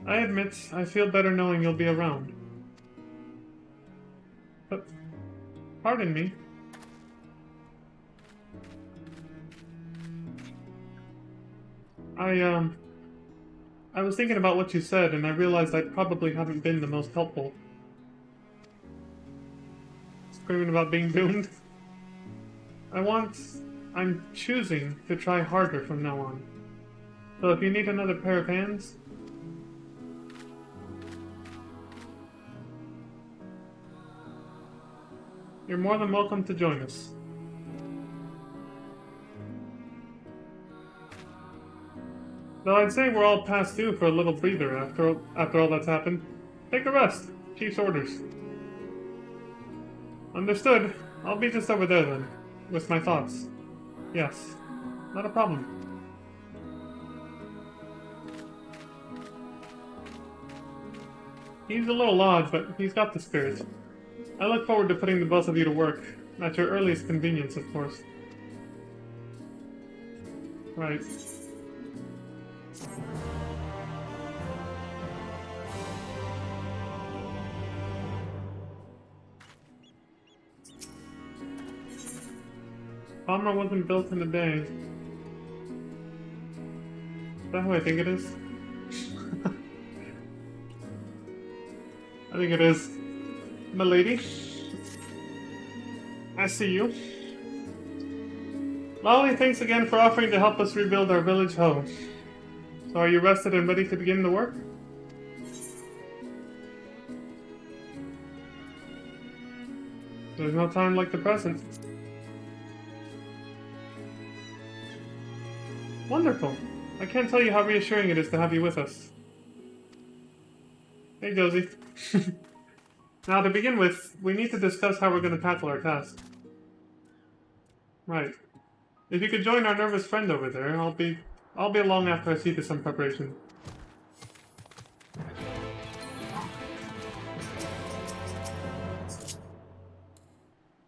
I admit, I feel better knowing you'll be around. But, pardon me. I was thinking about what you said, and I realized I probably haven't been the most helpful. Screaming about being doomed. I'm choosing to try harder from now on. So if you need another pair of hands, you're more than welcome to join us. Though I'd say we're all past due for a little breather after all that's happened. Take a rest. Chief's orders. Understood. I'll be just over there then, with my thoughts. Yes. Not a problem. He's a little odd, but he's got the spirit. I look forward to putting the both of you to work. At your earliest convenience, of course. Right. Palmer wasn't built in a day. Is that who I think it is? I think it is. Milady? I see you. Lolly, thanks again for offering to help us rebuild our village home. So are you rested and ready to begin the work? There's no time like the present. Wonderful. I can't tell you how reassuring it is to have you with us. Hey, Josie. Now, to begin with, we need to discuss how we're going to tackle our task. Right. If you could join our nervous friend over there, I'll be along after I see to some preparation.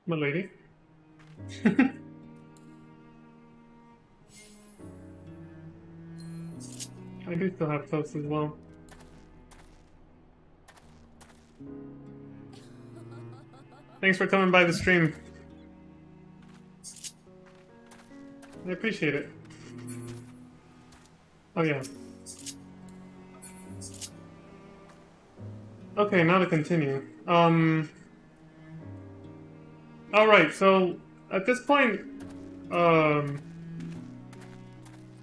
Milady. I do still have toast as well. Thanks for coming by the stream. I appreciate it. Oh yeah. Okay, now to continue. Alright, so at this point,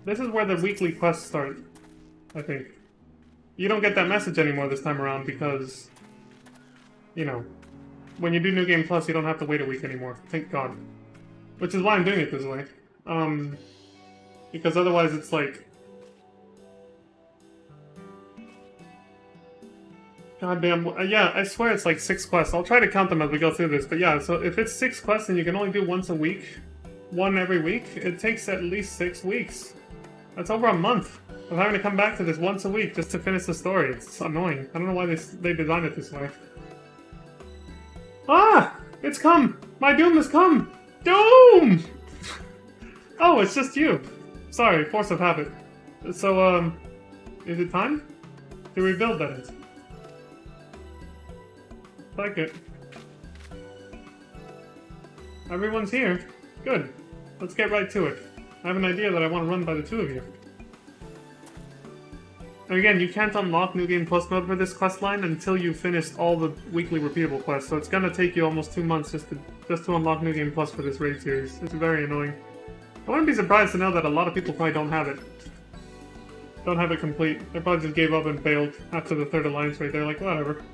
this is where the weekly quests start, I think. You don't get that message anymore this time around because, you know, when you do New Game Plus, you don't have to wait a week anymore. Thank God. Which is why I'm doing it this way. Because otherwise it's like... Goddamn, yeah, I swear it's like 6 quests. I'll try to count them as we go through this, but yeah, so if it's 6 quests and you can only do once a week, one every week, it takes at least 6 weeks. That's over a month of having to come back to this once a week just to finish the story. It's annoying. I don't know why they designed it this way. Ah! It's come! My doom has come! Doom! Oh, it's just you. Sorry, force of habit. So, is it time? To rebuild, that is. Like it. Everyone's here. Good. Let's get right to it. I have an idea that I want to run by the two of you. And again, you can't unlock New Game Plus mode for this quest line until you've finished all the weekly repeatable quests, so it's gonna take you almost 2 months just to unlock New Game Plus for this raid series. It's very annoying. I wouldn't be surprised to know that a lot of people probably don't have it. Don't have it complete. They probably just gave up and bailed after the third alliance raid. They're like, whatever.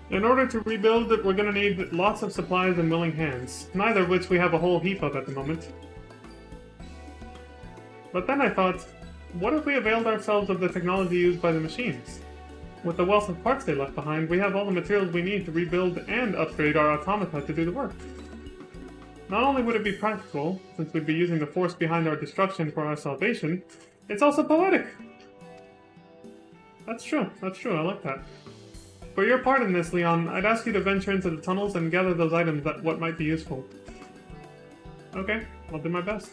In order to rebuild it, we're gonna need lots of supplies and willing hands, neither of which we have a whole heap of at the moment. But then I thought, what if we availed ourselves of the technology used by the machines? With the wealth of parts they left behind, we have all the materials we need to rebuild and upgrade our automata to do the work. Not only would it be practical, since we'd be using the force behind our destruction for our salvation, it's also poetic! That's true, I like that. For your part in this, Leon, I'd ask you to venture into the tunnels and gather those items that what might be useful. Okay, I'll do my best.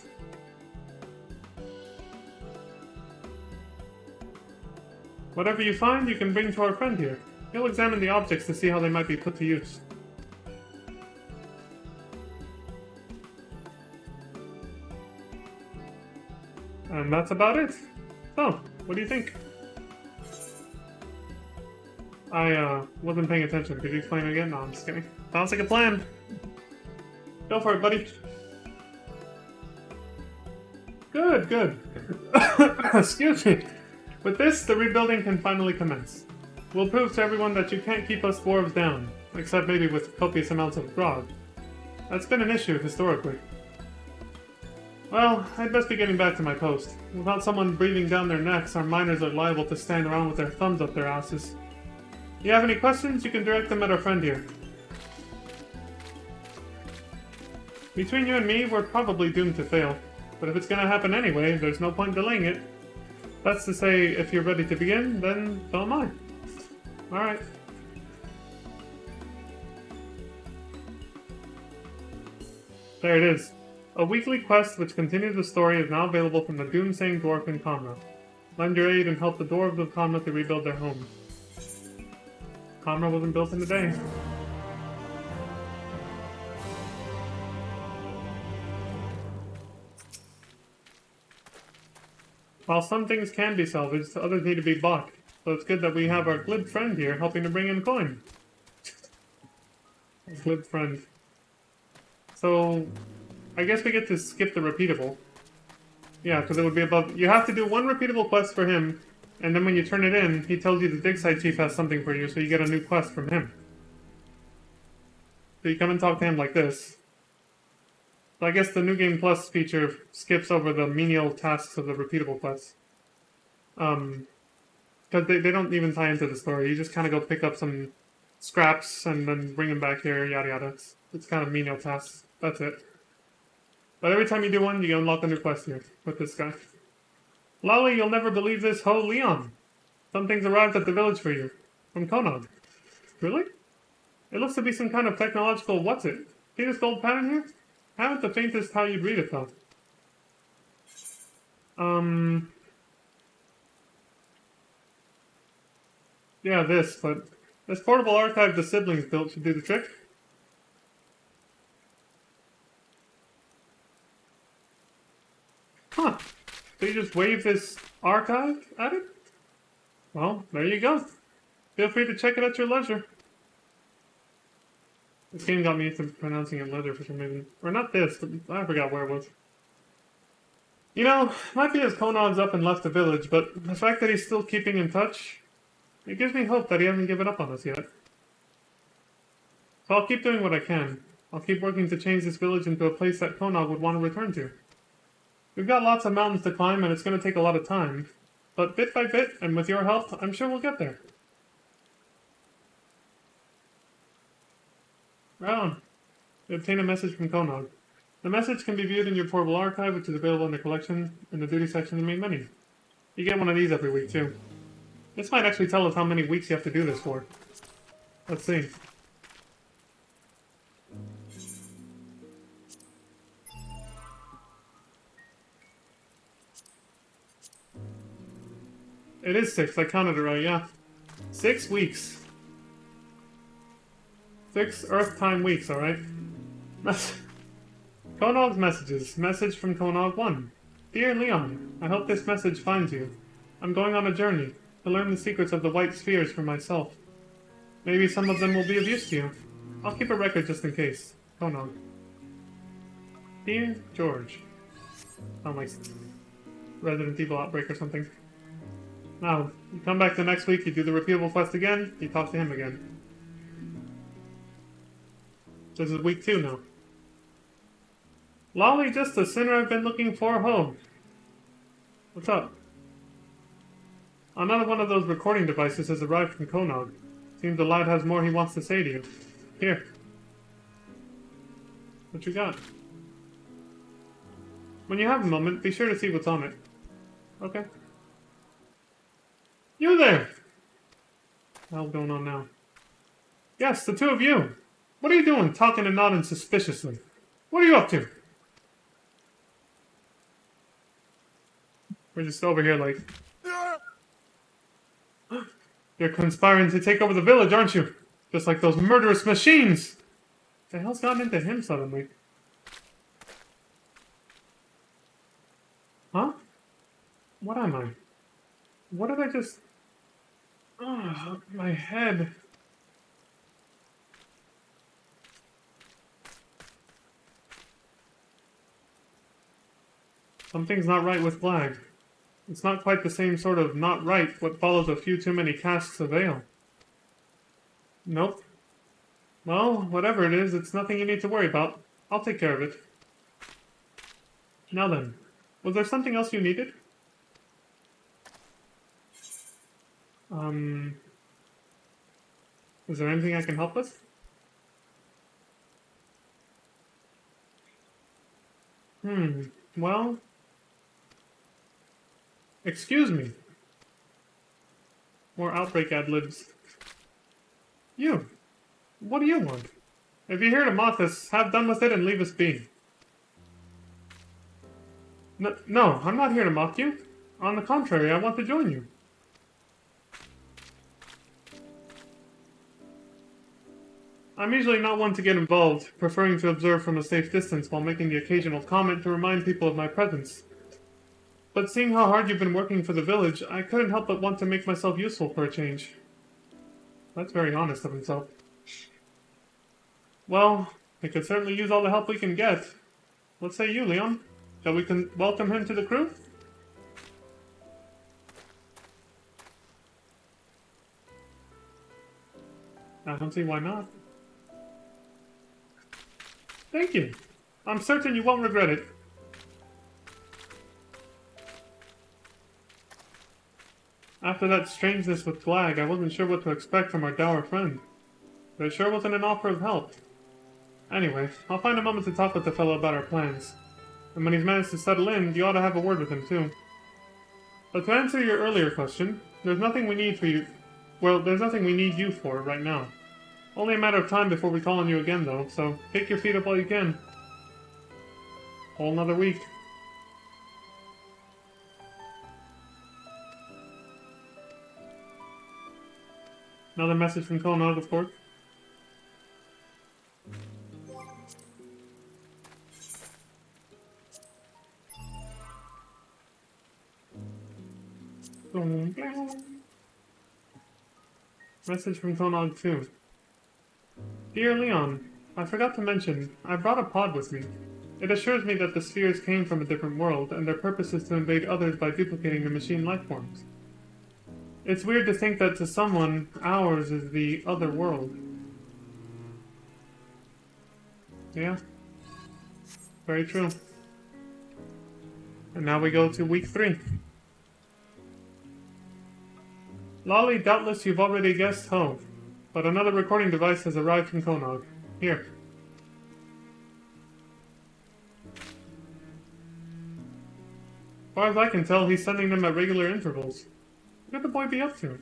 Whatever you find, you can bring to our friend here. He'll examine the objects to see how they might be put to use. And that's about it. So, what do you think? I wasn't paying attention. Could you explain it again? No, I'm just kidding. Sounds like a plan. Go for it, buddy. Good, good. Excuse me. With this, the rebuilding can finally commence. We'll prove to everyone that you can't keep us dwarves down, except maybe with copious amounts of grog. That's been an issue historically. Well, I'd best be getting back to my post. Without someone breathing down their necks, our miners are liable to stand around with their thumbs up their asses. If you have any questions, you can direct them at our friend here. Between you and me, we're probably doomed to fail. But if it's gonna happen anyway, there's no point delaying it. That's to say, if you're ready to begin, then so am I. Alright. There it is. A weekly quest which continues the story is now available from the doomsaying dwarf in Kamra. Lend your aid and help the dwarves of Kamra to rebuild their home. Kamra wasn't built in a day. While some things can be salvaged, others need to be bought. So it's good that we have our glib friend here helping to bring in coin. Glib friend. So, I guess we get to skip the repeatable. Yeah, because it would be above... You have to do one repeatable quest for him, and then when you turn it in, he tells you the dig site chief has something for you, so you get a new quest from him. So you come and talk to him like this. So I guess the New Game Plus feature skips over the menial tasks of the repeatable quests. Because they don't even tie into the story. You just kind of go pick up some scraps and then bring them back here, yada yada. It's kind of menial tasks. That's it. But every time you do one, you unlock a new quest here with this guy. Lolly, you'll never believe this. Ho, Leon! Something's arrived at the village for you. From Konog. Really? It looks to be some kind of technological what's-it. See this gold pattern here? Haven't the faintest how you'd read it, though. Yeah, this, but... This portable archive the siblings built should do the trick. Huh. So you just wave this archive at it? Well, there you go. Feel free to check it at your leisure. This game got me into pronouncing it leisure for some reason. Or not this, but I forgot where it was. You know, might be as Konog's up and left the village, but the fact that he's still keeping in touch, it gives me hope that he hasn't given up on us yet. So I'll keep doing what I can. I'll keep working to change this village into a place that Konog would want to return to. We've got lots of mountains to climb, and it's going to take a lot of time. But bit by bit, and with your help, I'm sure we'll get there. Right on. We obtain a message from Konog. The message can be viewed in your portable archive, which is available in the collection in the duty section of the main menu. You get one of these every week, too. This might actually tell us how many weeks you have to do this for. Let's see. It is 6, I counted it right, yeah. 6 weeks. 6 Earth time weeks, alright? Konog's messages. Message from Konog 1. Dear Leon, I hope this message finds you. I'm going on a journey to learn the secrets of the white spheres for myself. Maybe some of them will be of use to you. I'll keep a record just in case. Konog. Dear George. Sound like Resident Evil Outbreak or something. Now, you come back the next week, you do the repeatable quest again, you talk to him again. This is week 2 now. Lolly, just the sinner I've been looking for home. What's up? Another one of those recording devices has arrived from Konog. Seems the lad has more he wants to say to you. Here. What you got? When you have a moment, be sure to see what's on it. Okay. You there! What the hell's going on now? Yes, the two of you! What are you doing, talking and nodding suspiciously? What are you up to? We're just over here like... You're conspiring to take over the village, aren't you? Just like those murderous machines! What the hell's gotten into him suddenly? Huh? What am I? What did I just... Oh, my head... Something's not right with Glag. It's not quite the same sort of not right what follows a few too many casks of ale. Nope. Well, whatever it is, it's nothing you need to worry about. I'll take care of it. Now then, was there something else you needed? Is there anything I can help with? Well... Excuse me. More outbreak ad-libs. You. What do you want? If you're here to mock us, have done with it and leave us be. No, I'm not here to mock you. On the contrary, I want to join you. I'm usually not one to get involved, preferring to observe from a safe distance while making the occasional comment to remind people of my presence. But seeing how hard you've been working for the village, I couldn't help but want to make myself useful for a change. That's very honest of himself. Well, we could certainly use all the help we can get. What say you, Leon? Shall we welcome him to the crew? I don't see why not. Thank you. I'm certain you won't regret it. After that strangeness with Glag, I wasn't sure what to expect from our dour friend. But it sure wasn't an offer of help. Anyway, I'll find a moment to talk with the fellow about our plans. And when he's managed to settle in, you ought to have a word with him too. But to answer your earlier question, there's nothing we need for you... Well, there's nothing we need you for right now. Only a matter of time before we call on you again, though, so kick your feet up while you can. Whole another week. Another message from Konog, of course. Message from Konog too. Dear Leon, I forgot to mention, I brought a pod with me. It assures me that the spheres came from a different world, and their purpose is to invade others by duplicating the machine lifeforms. It's weird to think that to someone, ours is the other world. Yeah. Very true. And now we go to week 3. Lolly, doubtless you've already guessed home, but another recording device has arrived from Konog. Here. As far as I can tell, he's sending them at regular intervals. What could the boy be up to?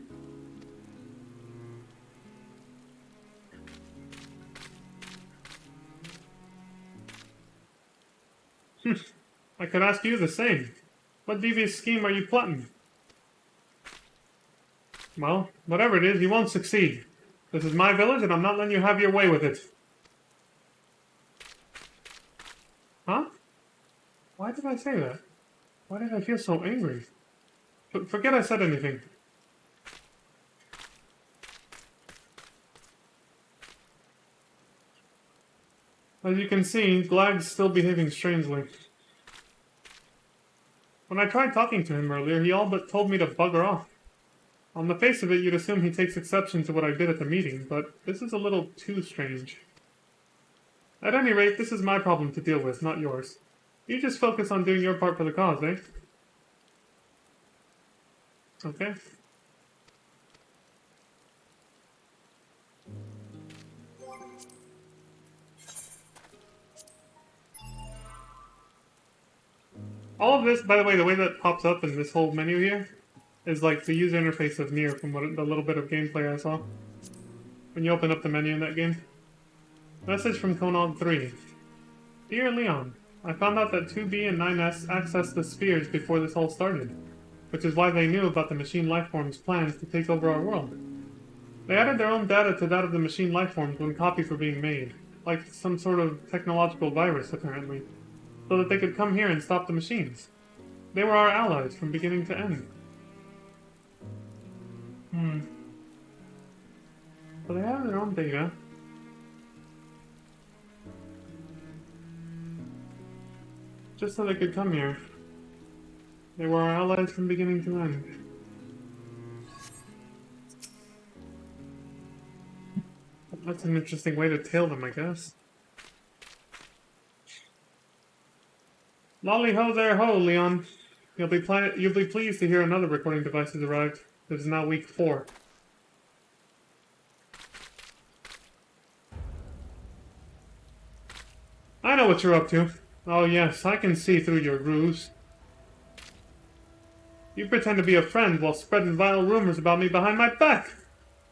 I could ask you the same. What devious scheme are you plotting? Well, whatever it is, you won't succeed. This is my village, and I'm not letting you have your way with it. Huh? Why did I say that? Why did I feel so angry? Forget I said anything. As you can see, Glag's still behaving strangely. When I tried talking to him earlier, he all but told me to bugger off. On the face of it, you'd assume he takes exception to what I did at the meeting, but this is a little too strange. At any rate, this is my problem to deal with, not yours. You just focus on doing your part for the cause, eh? Okay. All of this, by the way, the way that pops up in this whole menu here is like the user interface of Nier from what the little bit of gameplay I saw. When you open up the menu in that game. Message from Konog 3. Dear Leon, I found out that 2B and 9S accessed the spheres before this all started, which is why they knew about the machine lifeforms' plans to take over our world. They added their own data to that of the machine lifeforms when copies were being made, like some sort of technological virus, apparently, so that they could come here and stop the machines. They were our allies from beginning to end. So they have their own data. Just so they could come here. They were our allies from beginning to end. That's an interesting way to tail them, I guess. Lolly ho there ho, Leon. You'll be pleased to hear another recording device has arrived. It is now week 4. I know what you're up to. Oh yes, I can see through your ruse. You pretend to be a friend while spreading vile rumors about me behind my back.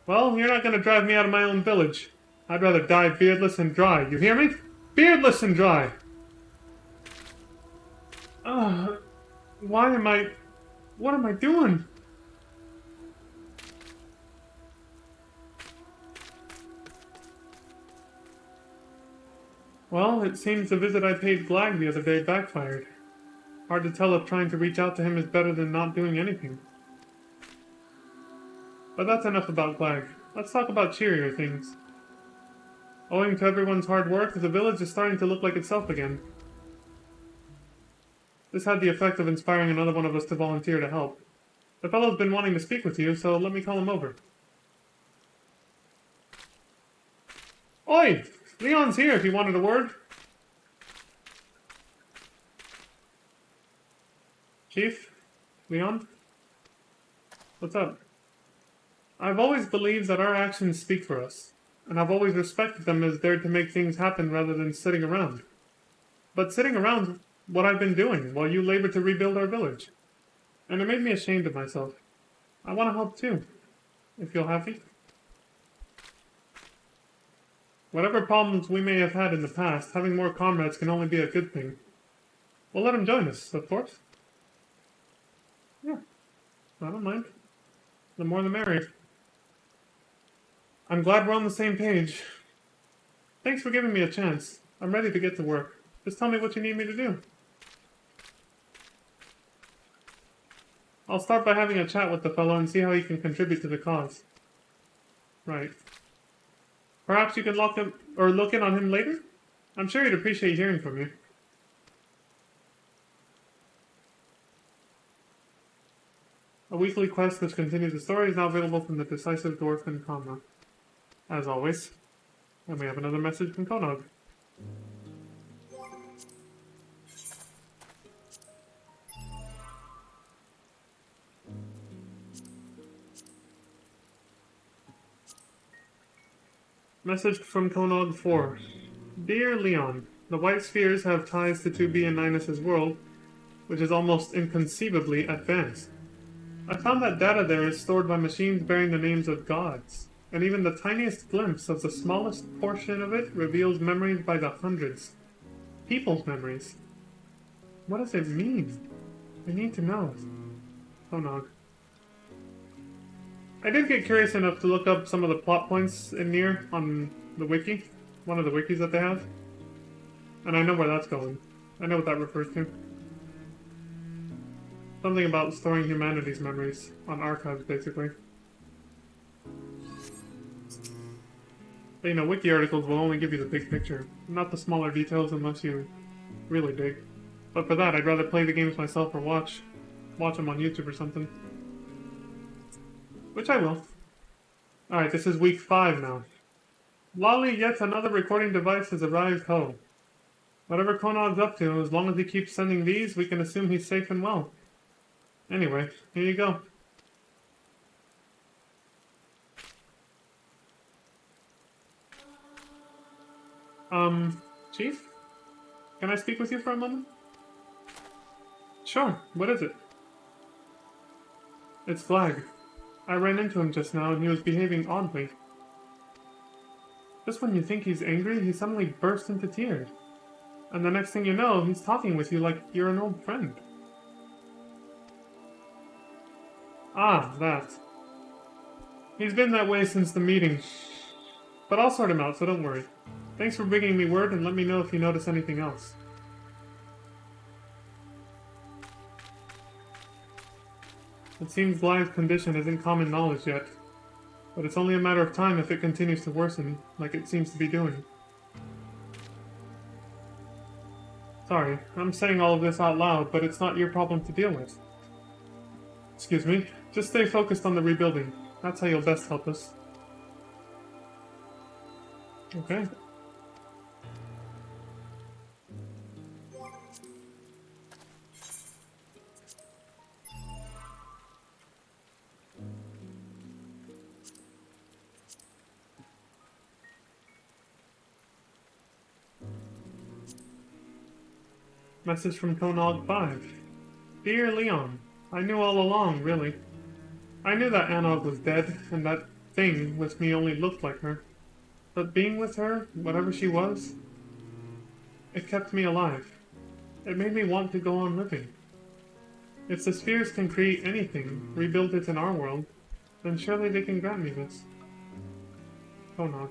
Well, you're not going to drive me out of my own village. I'd rather die beardless and dry, you hear me? Beardless and dry! What am I doing? Well, it seems the visit I paid Glag the other day backfired. Hard to tell if trying to reach out to him is better than not doing anything. But that's enough about Glag. Let's talk about cheerier things. Owing to everyone's hard work, the village is starting to look like itself again. This had the effect of inspiring another one of us to volunteer to help. The fellow's been wanting to speak with you, so let me call him over. Oi! Leon's here if you wanted a word. Chief? Leon? What's up? I've always believed that our actions speak for us, and I've always respected them as there to make things happen rather than sitting around. But sitting around's what I've been doing while you labor to rebuild our village. And it made me ashamed of myself. I want to help too, if you'll have me. Whatever problems we may have had in the past, having more comrades can only be a good thing. We'll let him join us, of course. Yeah, I don't mind. The more the merrier. I'm glad we're on the same page. Thanks for giving me a chance. I'm ready to get to work. Just tell me what you need me to do. I'll start by having a chat with the fellow and see how he can contribute to the cause. Right. Perhaps you can look in on him later? I'm sure he'd appreciate hearing from you. A weekly quest which continues the story is now available from the Decisive Dwarf and Kama. As always. And we have another message from Konog. Message from Konog 4. Dear Leon, the White Spheres have ties to 2B and 9S' world, which is almost inconceivably advanced. I found that data there is stored by machines bearing the names of gods, and even the tiniest glimpse of the smallest portion of it reveals memories by the hundreds. People's memories. What does it mean? I need to know. Konog. I did get curious enough to look up some of the plot points in Nier on the wiki, one of the wikis that they have. And I know where that's going. I know what that refers to. Something about storing humanity's memories on archives, basically. But, you know, wiki articles will only give you the big picture, not the smaller details unless you really dig. But for that, I'd rather play the games myself or watch them on YouTube or something. Which I will. Alright, this is week 5 now. Lolly, yet another recording device has arrived home. Whatever Konog's up to, as long as he keeps sending these, we can assume he's safe and well. Anyway, here you go. Chief? Can I speak with you for a moment? Sure, what is it? It's Flag. I ran into him just now and he was behaving oddly. Just when you think he's angry, he suddenly bursts into tears. And the next thing you know, he's talking with you like you're an old friend. Ah, that. He's been that way since the meeting. But I'll sort him out, so don't worry. Thanks for bringing me word and let me know if you notice anything else. It seems Lai's condition isn't common knowledge yet, but it's only a matter of time if it continues to worsen, like it seems to be doing. Sorry, I'm saying all of this out loud, but it's not your problem to deal with. Excuse me, just stay focused on the rebuilding. That's how you'll best help us. Okay. Message from Konog 5. Dear Leon, I knew all along, really. I knew that Anog was dead, and that thing with me only looked like her. But being with her, whatever she was, it kept me alive. It made me want to go on living. If the spheres can create anything, rebuild it in our world, then surely they can grant me this. Konog.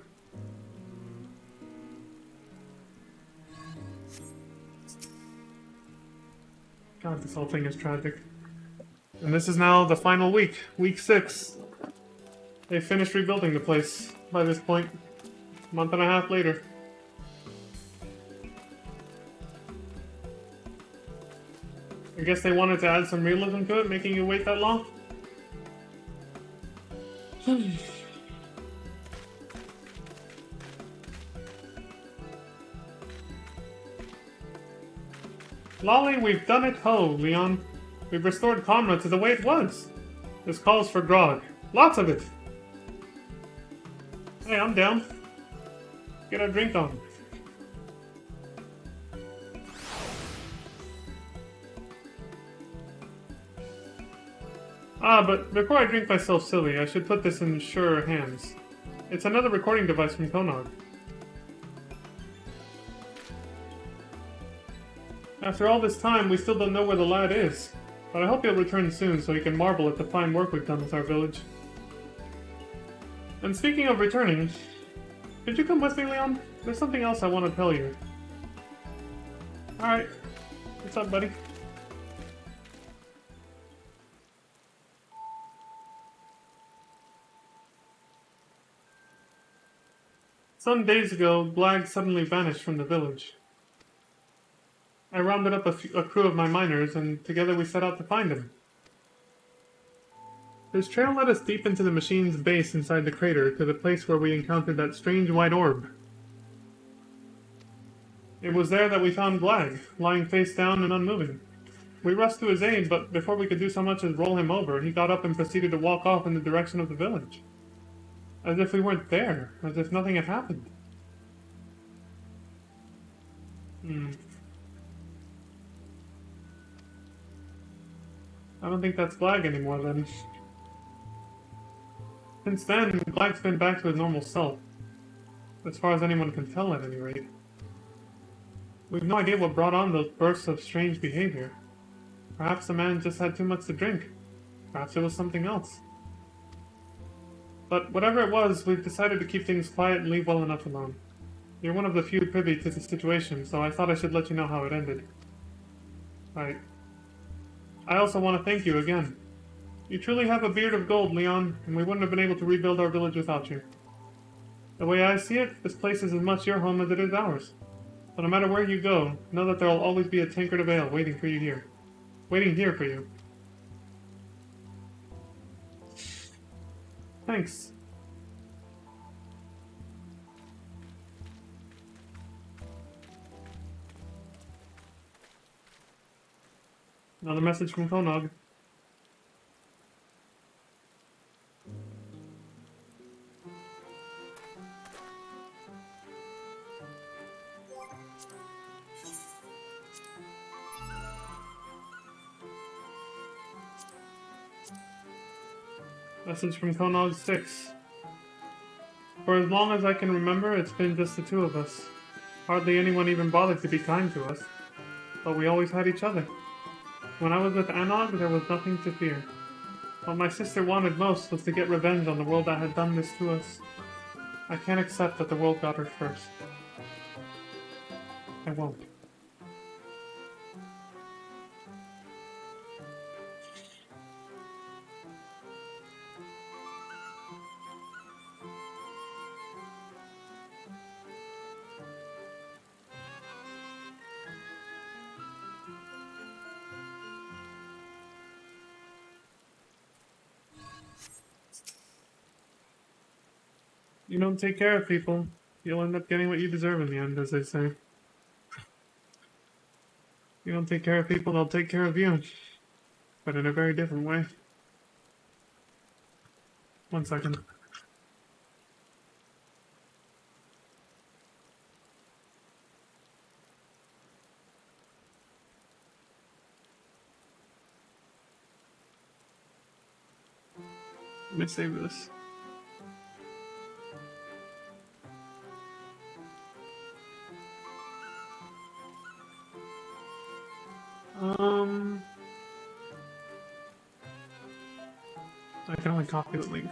God, this whole thing is tragic. And this is now the final week, week 6. They finished rebuilding the place by this point, a month and a half later. I guess they wanted to add some realism to it, making you wait that long? Lolly, we've done it ho, Leon. We've restored Conrad to the way it was. This calls for grog. Lots of it. Hey, I'm down. Get a drink on. Ah, but before I drink myself silly, I should put this in surer hands. It's another recording device from Konog. After all this time, we still don't know where the lad is. But I hope he'll return soon so he can marvel at the fine work we've done with our village. And speaking of returning, could you come with me, Leon? There's something else I want to tell you. Alright. What's up, buddy? Some days ago, Blag suddenly vanished from the village. I rounded up a crew of my miners, and together we set out to find him. His trail led us deep into the machine's base inside the crater, to the place where we encountered that strange white orb. It was there that we found Blag, lying face down and unmoving. We rushed to his aid, but before we could do so much as roll him over, he got up and proceeded to walk off in the direction of the village. As if we weren't there, as if nothing had happened. I don't think that's Blag anymore, then. Since then, Blag's been back to his normal self. As far as anyone can tell, at any rate. We've no idea what brought on those bursts of strange behavior. Perhaps the man just had too much to drink. Perhaps it was something else. But whatever it was, we've decided to keep things quiet and leave well enough alone. You're one of the few privy to the situation, so I thought I should let you know how it ended. Right. I also want to thank you again. You truly have a beard of gold, Leon, and we wouldn't have been able to rebuild our village without you. The way I see it, this place is as much your home as it is ours. So no matter where you go, know that there will always be a tankard of ale waiting for you here. Waiting here for you. Thanks. Another message from Konog. Message from Konog 6. For as long as I can remember, it's been just the two of us. Hardly anyone even bothered to be kind to us. But we always had each other. When I was with Anog, there was nothing to fear. What my sister wanted most was to get revenge on the world that had done this to us. I can't accept that the world got her first. I won't. You don't take care of people, you'll end up getting what you deserve in the end, as they say. You don't take care of people, they'll take care of you. But in a very different way. 1 second. Let me save this. I can only copy the link.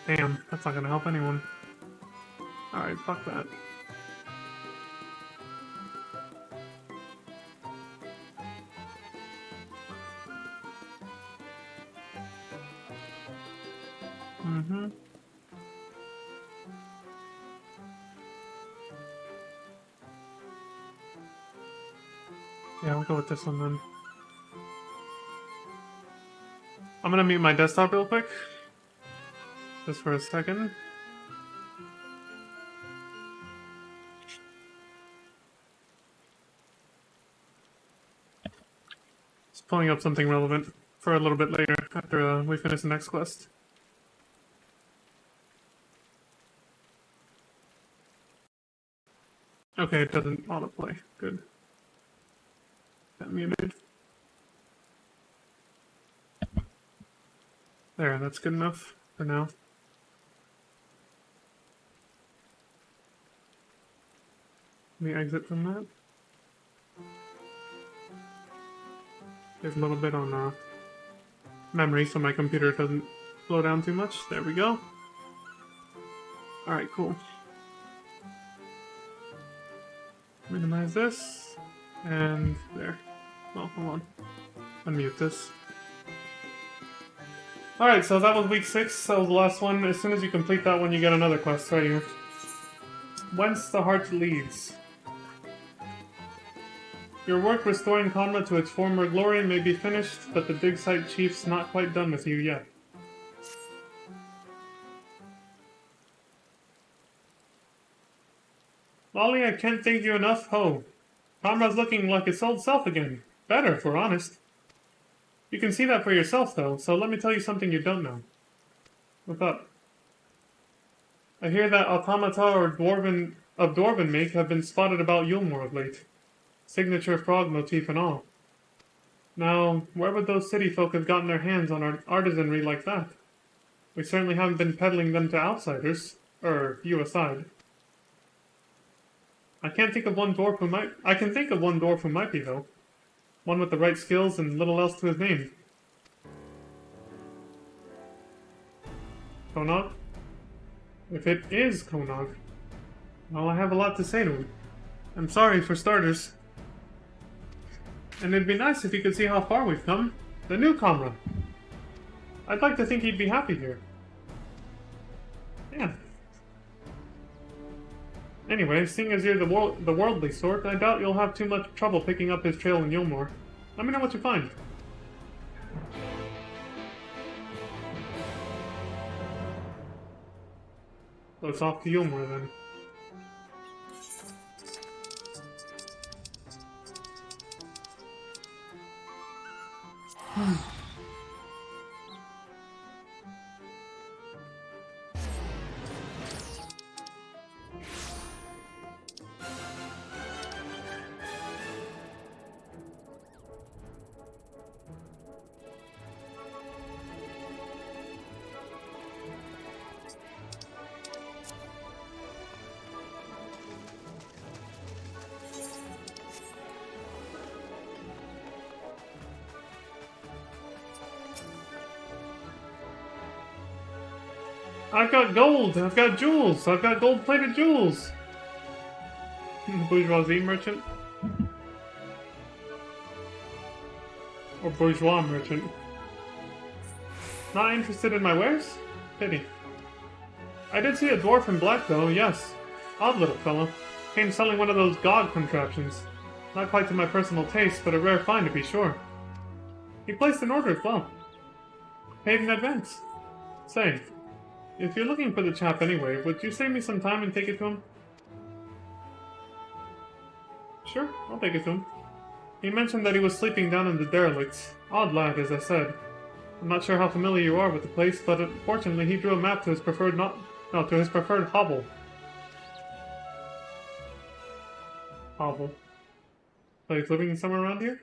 Damn, that's not gonna help anyone. Alright, fuck that. Yeah, I'll go with this one then. I'm gonna mute my desktop real quick. Just for a second. Just pulling up something relevant for a little bit later after we finish the next quest. Okay, it doesn't autoplay. Good. Got muted. There, that's good enough for now. Let me exit from that. There's a little bit on memory so my computer doesn't slow down too much. There we go. Alright, cool. Minimize this. And there. Oh, hold on. Unmute this. Alright, so that was week 6. That was the last one. As soon as you complete that one, you get another quest right here. Whence the heart leads. Your work restoring Conra to its former glory may be finished, but the dig site chief's not quite done with you yet. Lolly, I can't thank you enough. Ho. Conra's looking like its old self again. Better, if we're honest. You can see that for yourself, though, so let me tell you something you don't know. What's up? I hear that automata of dwarven make have been spotted about Yulmore of late. Signature frog motif and all. Now, where would those city folk have gotten their hands on artisanry like that? We certainly haven't been peddling them to outsiders. You aside. I can think of one dwarf who might be, though. One with the right skills and little else to his name. Konog? If it is Konog, well, I have a lot to say to him. I'm sorry, for starters. And it'd be nice if you could see how far we've come. The new Comra. I'd like to think he'd be happy here. Yeah. Anyway, seeing as you're the worldly sort, I doubt you'll have too much trouble picking up his trail in Yulmore. Let me know what you find. So it's off to Yulmore then. I've got gold! I've got jewels! I've got gold-plated jewels! Bourgeoisie merchant? Or bourgeois merchant? Not interested in my wares? Pity. I did see a dwarf in black, though, yes. Odd little fellow. Came selling one of those god contraptions. Not quite to my personal taste, but a rare find to be sure. He placed an order as well. Paid in advance. Say, if you're looking for the chap anyway, would you save me some time and take it to him? Sure, I'll take it to him. He mentioned that he was sleeping down in the derelicts. Odd lad, as I said. I'm not sure how familiar you are with the place, but fortunately he drew a map to his preferred to his preferred hovel. Hovel. So he's living somewhere around here?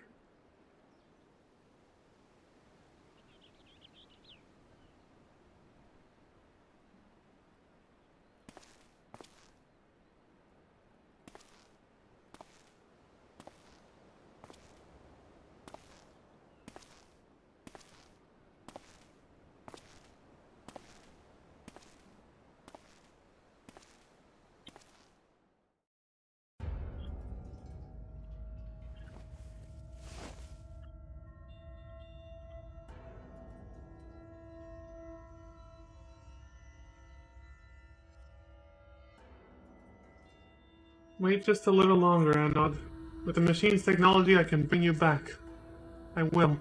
Wait just a little longer, Anod. With the machine's technology, I can bring you back. I will.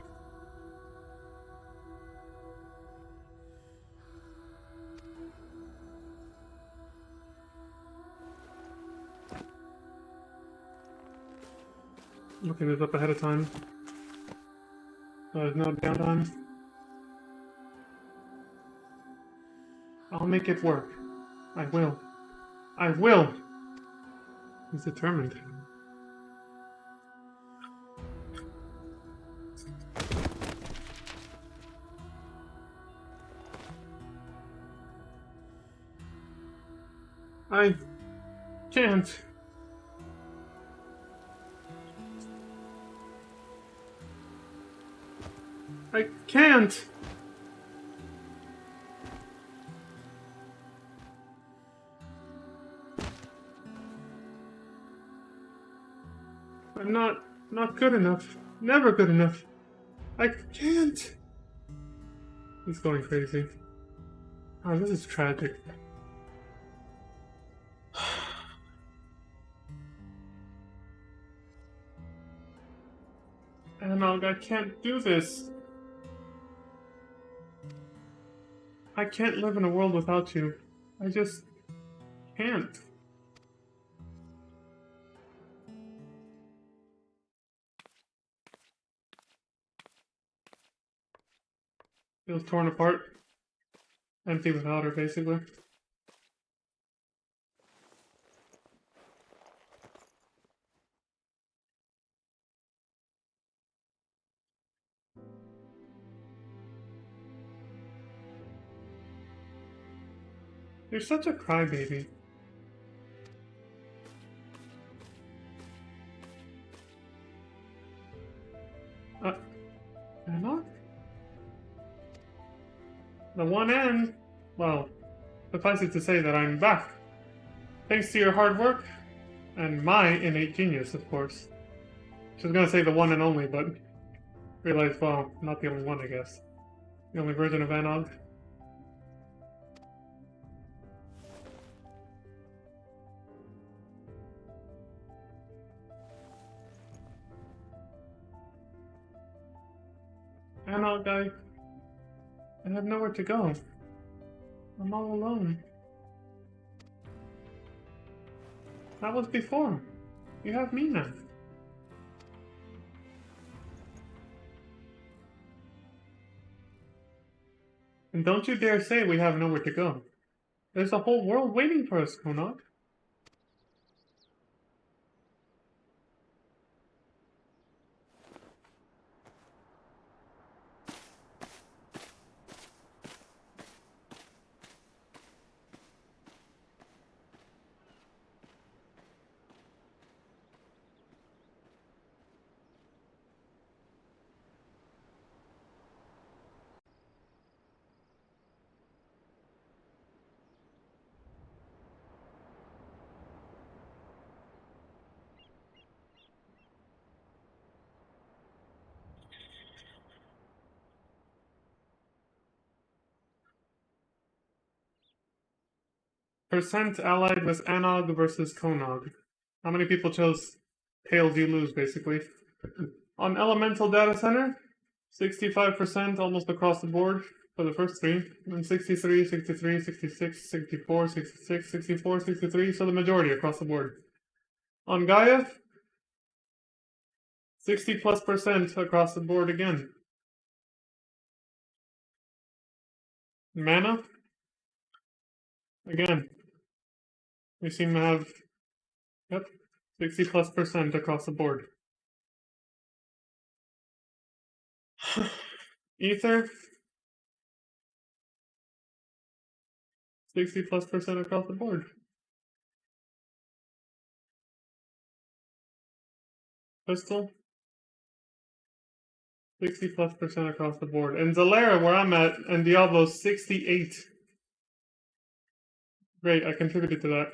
Looking this up ahead of time. So there's no downtime. I'll make it work. I will. I will! He's determined. I can't. I can't! I'm not good enough. Never good enough. I can't! He's going crazy. Oh, this is tragic. Anog, I can't do this. I can't live in a world without you. I just can't. Feels torn apart. Empty without her, basically. You're such a crybaby. Emma? The one end? Well, suffice it to say that I'm back. Thanks to your hard work, and my innate genius, of course. She was gonna say the one and only, but realized, well, not the only one, I guess. The only version of Anog. Anog, I have nowhere to go. I'm all alone. That was before. You have me now. And don't you dare say we have nowhere to go. There's a whole world waiting for us, Konog. Percent allied with Anog versus Konog. How many people chose tails you lose, basically? On Elemental Data Center, 65% almost across the board for the first three, and 63, 63, 66, 64, 66, 64, 63, so the majority across the board. On Gaia, 60+% across the board again. Mana, again, we seem to have, yep, 60+% across the board. Ether, 60+% across the board. Crystal, 60+% across the board. And Zalera, where I'm at, and Diablo, 68. Great, I contributed to that.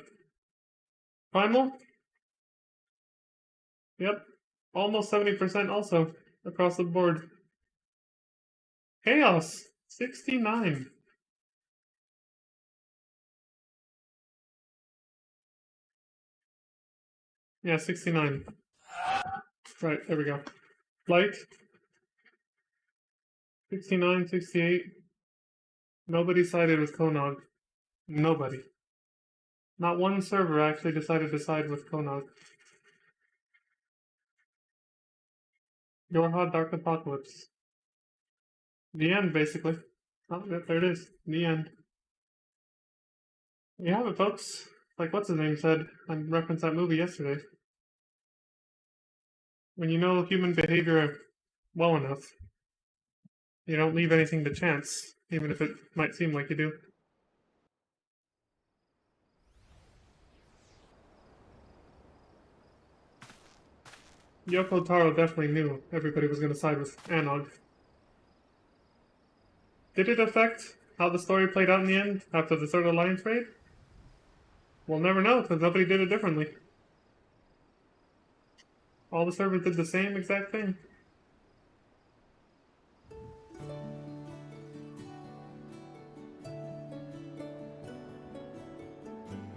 Primal? Yep, almost 70% also across the board. Chaos, 69. Yeah, 69. Right, there we go. Light, 69, 68. Nobody sided with Konog. Nobody. Not one server actually decided to side with Konog. Your Hot Dark Apocalypse. The end, basically. Oh, there it is. The end. You have it, folks. Like what's his name said. I referenced that movie yesterday. When you know human behavior well enough, you don't leave anything to chance, even if it might seem like you do. Yoko Taro definitely knew everybody was going to side with Anog. Did it affect how the story played out in the end after the third Alliance raid? We'll never know, because nobody did it differently. All the servers did the same exact thing.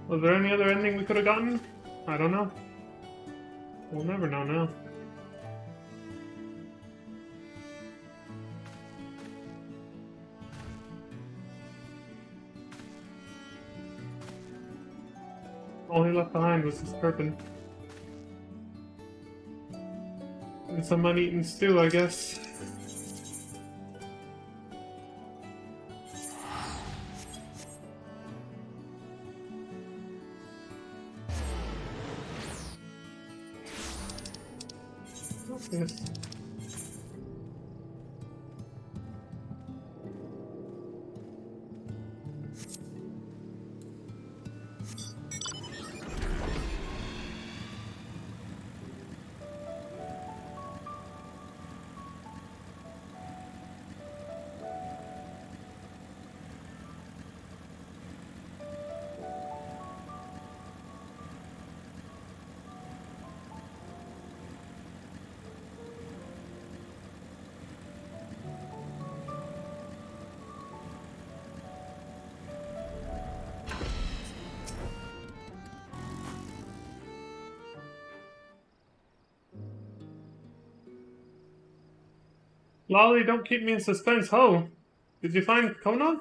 Was there any other ending we could have gotten? I don't know. We'll never know now. All he left behind was his turpin. And some uneaten stew, I guess. Yes. Lolly, don't keep me in suspense, ho! Did you find Konog?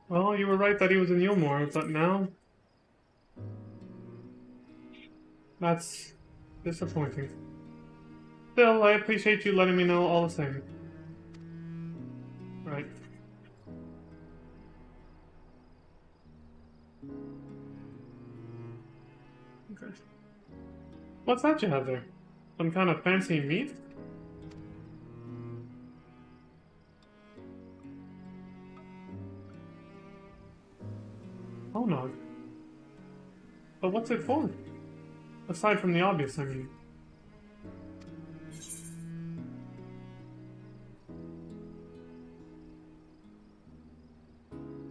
Well, you were right that he was in Yulmore, but now... That's disappointing. Still, I appreciate you letting me know all the same. Right. Okay. What's that you have there? Some kind of fancy meat? Oh no. But what's it for? Aside from the obvious, I mean.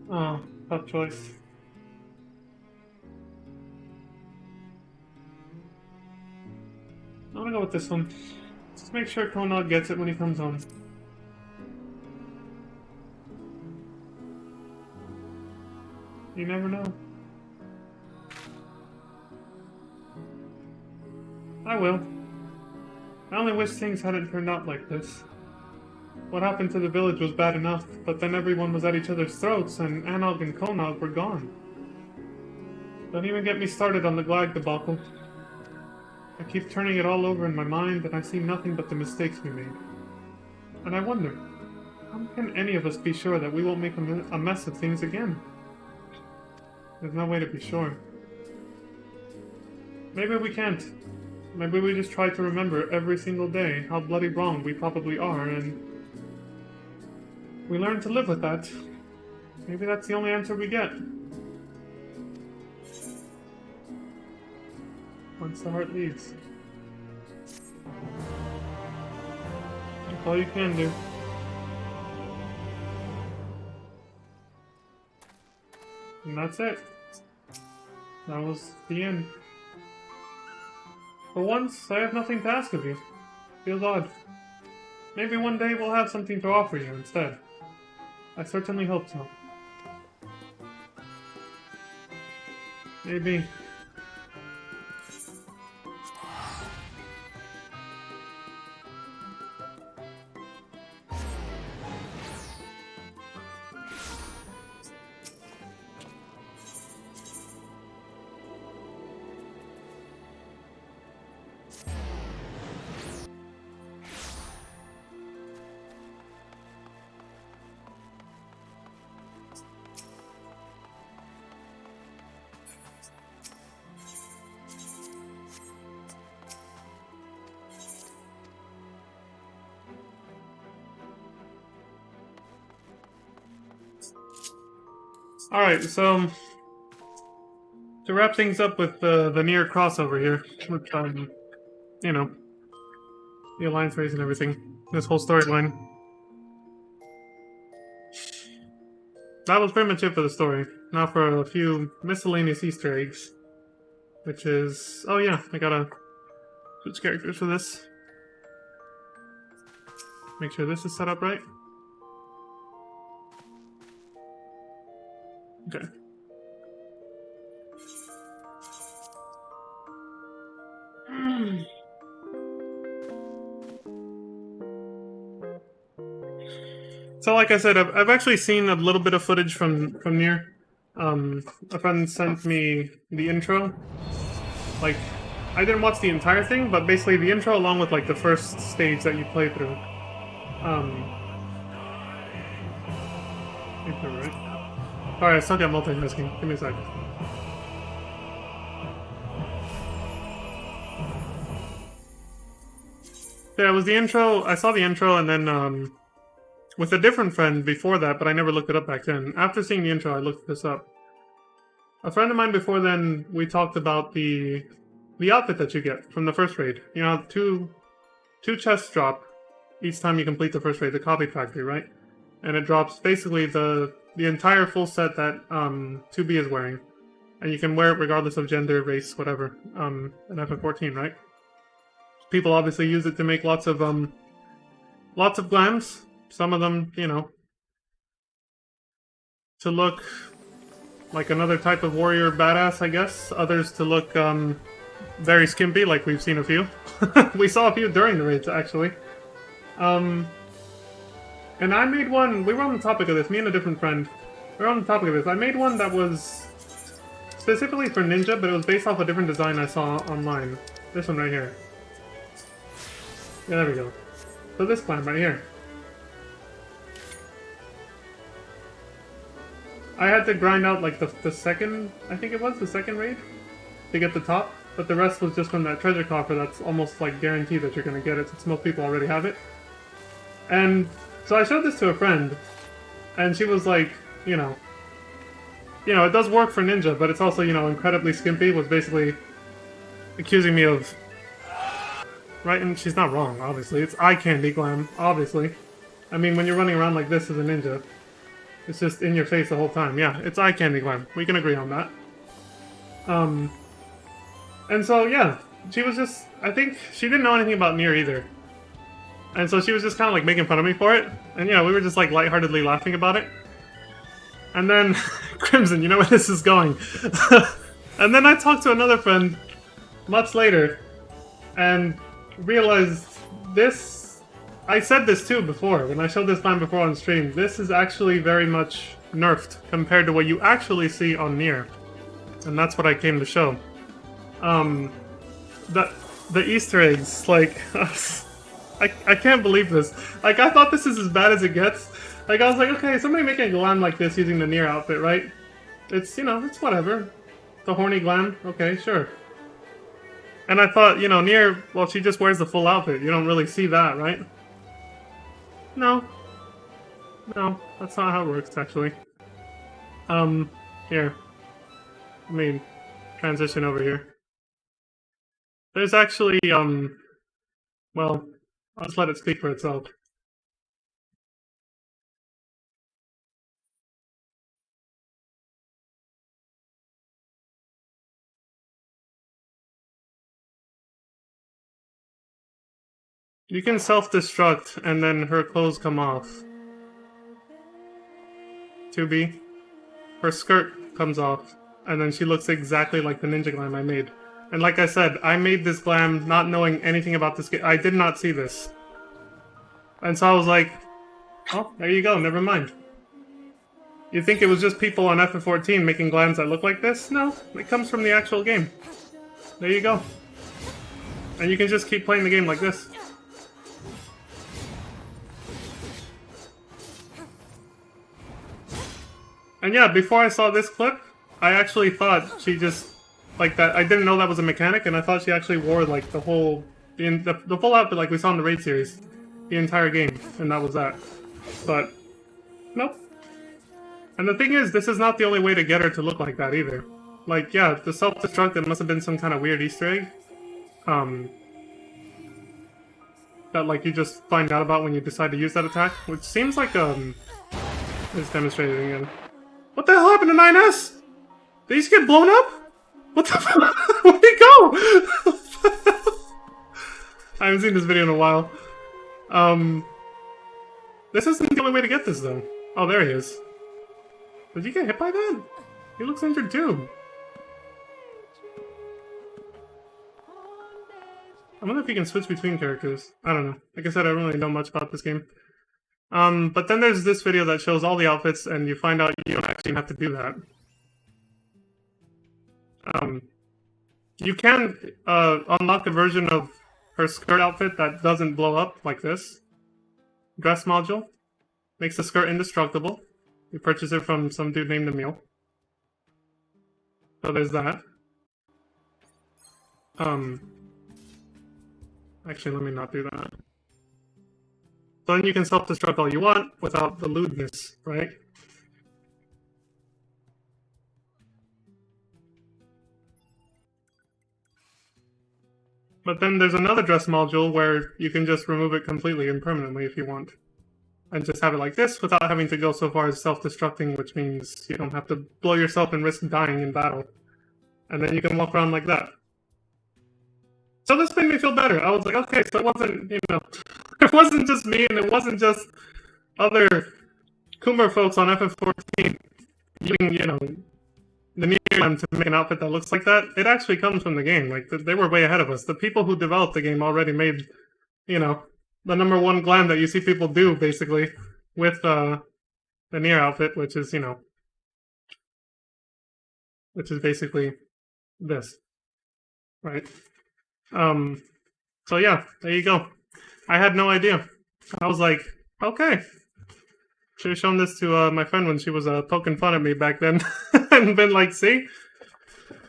Oh, tough choice. I'm gonna go with this one. Just make sure Konag gets it when he comes home. You never know. I will. I only wish things hadn't turned out like this. What happened to the village was bad enough, but then everyone was at each other's throats, and Anog and Konag were gone. Don't even get me started on the Glag debacle. I keep turning it all over in my mind, and I see nothing but the mistakes we made. And I wonder, how can any of us be sure that we won't make a mess of things again? There's no way to be sure. Maybe we can't. Maybe we just try to remember every single day how bloody wrong we probably are, and we learn to live with that. Maybe that's the only answer we get. Once the heart leads. That's all you can do. And that's it. That was the end. For once, I have nothing to ask of you. Feels odd. Maybe one day we'll have something to offer you instead. I certainly hope so. Maybe. Alright, so to wrap things up with the near crossover here, with, you know, the Alliance race and everything, this whole storyline. That was pretty much it for the story. Now for a few miscellaneous Easter eggs, which is, oh yeah, I gotta switch characters for this. Make sure this is set up right. Okay. So, like I said, I've actually seen a little bit of footage from Nier. A friend sent me the intro. Like, I didn't watch the entire thing, but basically the intro along with like the first stage that you play through. Right. Alright, I still got multitasking. Give me a sec. Yeah, it was the intro. I saw the intro and then, with a different friend before that, but I never looked it up back then. After seeing the intro, I looked this up. A friend of mine before then, we talked about the outfit that you get from the first raid. You know, two chests drop each time you complete the first raid, the copy factory, right? And it drops basically the entire full set that 2B is wearing. And you can wear it regardless of gender, race, whatever. In FF14, right? People obviously use it to make lots of glams. Some of them, you know, to look like another type of warrior badass, I guess. Others to look very skimpy, like we've seen a few. We saw a few during the raids, actually. And I made one, we were on the topic of this, me and a different friend. We were on the topic of this. I made one that was specifically for Ninja, but it was based off a different design I saw online. This one right here. Yeah, there we go. So this clan right here. I had to grind out like the second, I think it was the second raid to get the top, but the rest was just from that treasure coffer that's almost like guaranteed that you're gonna get it since most people already have it. And so I showed this to a friend, and she was like, you know, it does work for ninja, but it's also, incredibly skimpy, was basically accusing me of... Right, and she's not wrong, obviously. It's eye candy glam, obviously. I mean, when you're running around like this as a ninja, it's just in your face the whole time. Yeah, it's eye candy glam. We can agree on that. And so, yeah, she was just... I think she didn't know anything about Nier either. And so she was just kind of like making fun of me for it. And, we were just like lightheartedly laughing about it. And then, Crimson, you know where this is going. And then I talked to another friend much later and realized this... I said this too before, when I showed this line before on stream. This is actually very much nerfed compared to what you actually see on Nier. And that's what I came to show. The Easter eggs, like... I can't believe this. Like, I thought this is as bad as it gets. Like, I was like, okay, somebody making a glam like this using the Nier outfit, right? It's, it's whatever. The horny glam, okay, sure. And I thought, Nier, well, she just wears the full outfit. You don't really see that, right? No. No, that's not how it works, actually. Here. Let me transition over here. There's actually, well... I'll just let it speak for itself. You can self-destruct, and then her clothes come off. 2B. Her skirt comes off, and then she looks exactly like the ninja glam I made. And like I said, I made this glam not knowing anything about this game. I did not see this. And so I was like, oh, there you go, never mind. You think it was just people on FF14 making glams that look like this? No, it comes from the actual game. There you go. And you can just keep playing the game like this. And yeah, before I saw this clip, I actually thought she just... Like that, I didn't know that was a mechanic, and I thought she actually wore like the whole, the full outfit like we saw in the raid series, the entire game, and that was that. But nope. And the thing is, this is not the only way to get her to look like that either. Like, yeah, the self-destruct, it must have been some kind of weird Easter egg, that like you just find out about when you decide to use that attack, which seems like it's demonstrated again. What the hell happened to 9S? Did he just get blown up? What the fuck? Where'd he go? I haven't seen this video in a while. This isn't the only way to get this, though. Oh, there he is. Did you get hit by that? He looks injured, too. I wonder if you can switch between characters. I don't know. Like I said, I don't really know much about this game. But then there's this video that shows all the outfits, and you find out you don't actually have to do that. You can unlock a version of her skirt outfit that doesn't blow up like this. Dress module. Makes the skirt indestructible. You purchase it from some dude named Emil. So there's that. Actually, let me not do that. So then you can self-destruct all you want without the lewdness, right? But then there's another dress module where you can just remove it completely and permanently if you want. And just have it like this without having to go so far as self-destructing, which means you don't have to blow yourself and risk dying in battle. And then you can walk around like that. So this made me feel better. I was like, okay, so it wasn't, it wasn't just me and it wasn't just other Coomer folks on FF14 using, the Nier to make an outfit that looks like that. It actually comes from the game. Like, they were way ahead of us. The people who developed the game already made, the #1 glam that you see people do, basically, with the Nier outfit, which is, which is basically this. Right? So yeah, there you go. I had no idea. I was like, okay. Should have shown this to my friend when she was poking fun at me back then. And been like, see?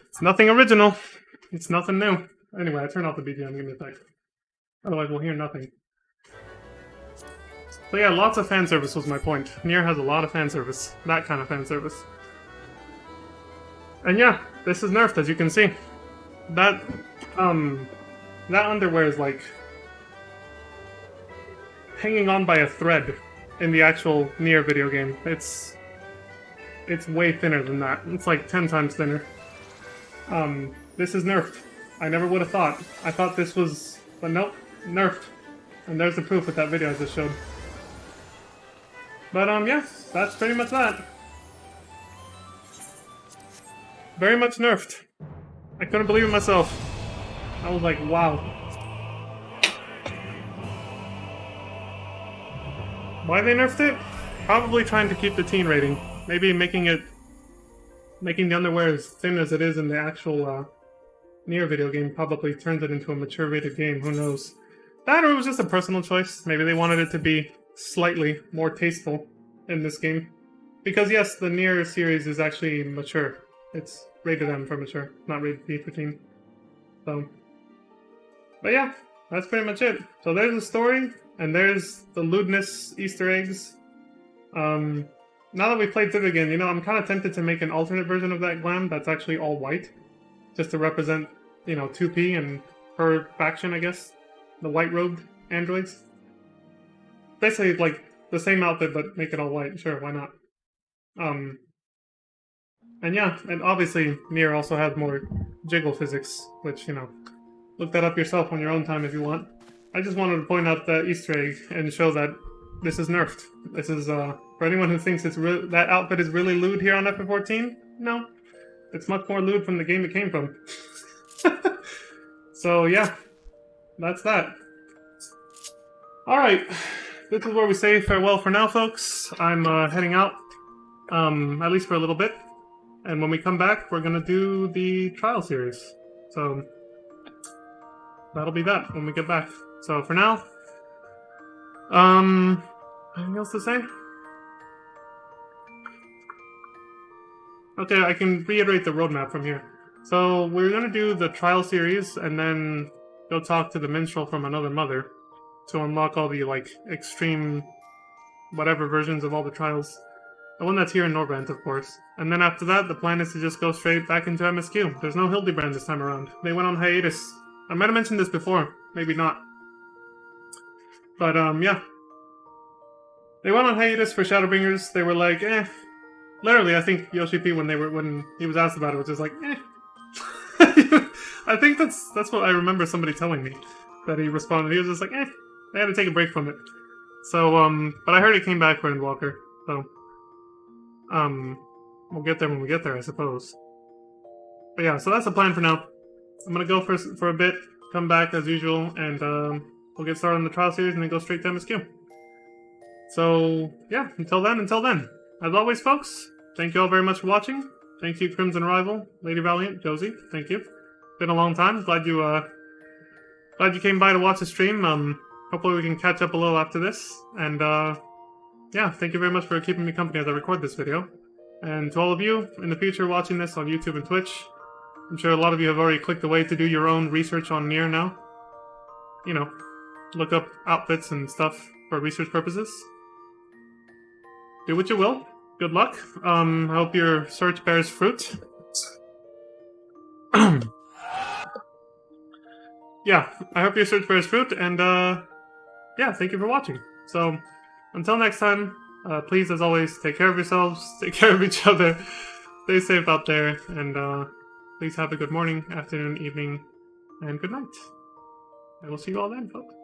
It's nothing original. It's nothing new. Anyway, I turned off the BGM, give me a sec. Otherwise we'll hear nothing. So yeah, lots of fan service was my point. Nier has a lot of fan service. That kind of fan service. And yeah, this is nerfed, as you can see. That underwear is like hanging on by a thread in the actual Nier video game. It's way thinner than that. It's like 10 times thinner. This is nerfed. I never would have thought. I thought this was... But nope, nerfed. And there's the proof with that video I just showed. But yeah, that's pretty much that. Very much nerfed. I couldn't believe it myself. I was like, wow. Why they nerfed it? Probably trying to keep the teen rating. Maybe making the underwear as thin as it is in the actual Nier video game probably turns it into a mature rated game, who knows. That or it was just a personal choice. Maybe they wanted it to be slightly more tasteful in this game. Because yes, the Nier series is actually mature. It's rated M for mature, not rated P for teen. So, but yeah, that's pretty much it. So there's the story, and there's the lewdness Easter eggs. Now that we played through it again, you know, I'm kind of tempted to make an alternate version of that glam that's actually all white. Just to represent, you know, 2P and her faction, I guess. The white-robed androids. Basically, like, the same outfit, but make it all white. Sure, why not? And yeah, and obviously, Nier also has more jiggle physics, which, you know, look that up yourself on your own time if you want. I just wanted to point out the Easter egg and show that this is nerfed. This is, for anyone who thinks that outfit is really lewd here on FF14, no. It's much more lewd from the game it came from. So, yeah. That's that. Alright. This is where we say farewell for now, folks. I'm heading out. At least for a little bit. And when we come back, we're gonna do the trial series. So, that'll be that when we get back. So, for now, anything else to say? Okay, I can reiterate the roadmap from here. So, we're gonna do the trial series, and then go talk to the minstrel from another mother to unlock all the, like, extreme whatever versions of all the trials. The one that's here in Norbrand, of course. And then after that, the plan is to just go straight back into MSQ. There's no Hildebrand this time around. They went on hiatus. I might have mentioned this before. Maybe not. But, yeah. They went on hiatus for Shadowbringers. They were like, eh. Literally, I think Yoshi P, when he was asked about it, was just like, eh. I think that's what I remember somebody telling me. That he responded. He was just like, eh. They had to take a break from it. So, but I heard it came back for Endwalker. So, we'll get there when we get there, I suppose. But yeah, so that's the plan for now. I'm gonna go for a bit, come back as usual, and we'll get started on the trial series and then go straight to MSQ. So yeah, until then. As always, folks, thank you all very much for watching. Thank you, Crimson Rival, Lady Valiant, Josie. Thank you. Been a long time. Glad you came by to watch the stream. Hopefully we can catch up a little after this. And yeah, thank you very much for keeping me company as I record this video. And to all of you in the future watching this on YouTube and Twitch, I'm sure a lot of you have already clicked away to do your own research on Nier now. You know, look up outfits and stuff for research purposes. Do what you will. Good luck. I hope your search bears fruit. Yeah, I hope your search bears fruit, and yeah, thank you for watching. So, until next time, please, as always, take care of yourselves, take care of each other, stay safe out there, and please have a good morning, afternoon, evening, and good night. And we'll see you all then, folks.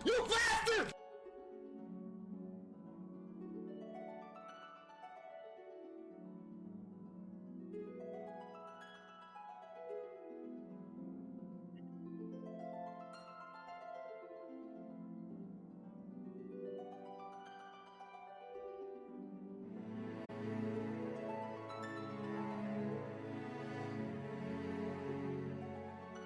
You failed!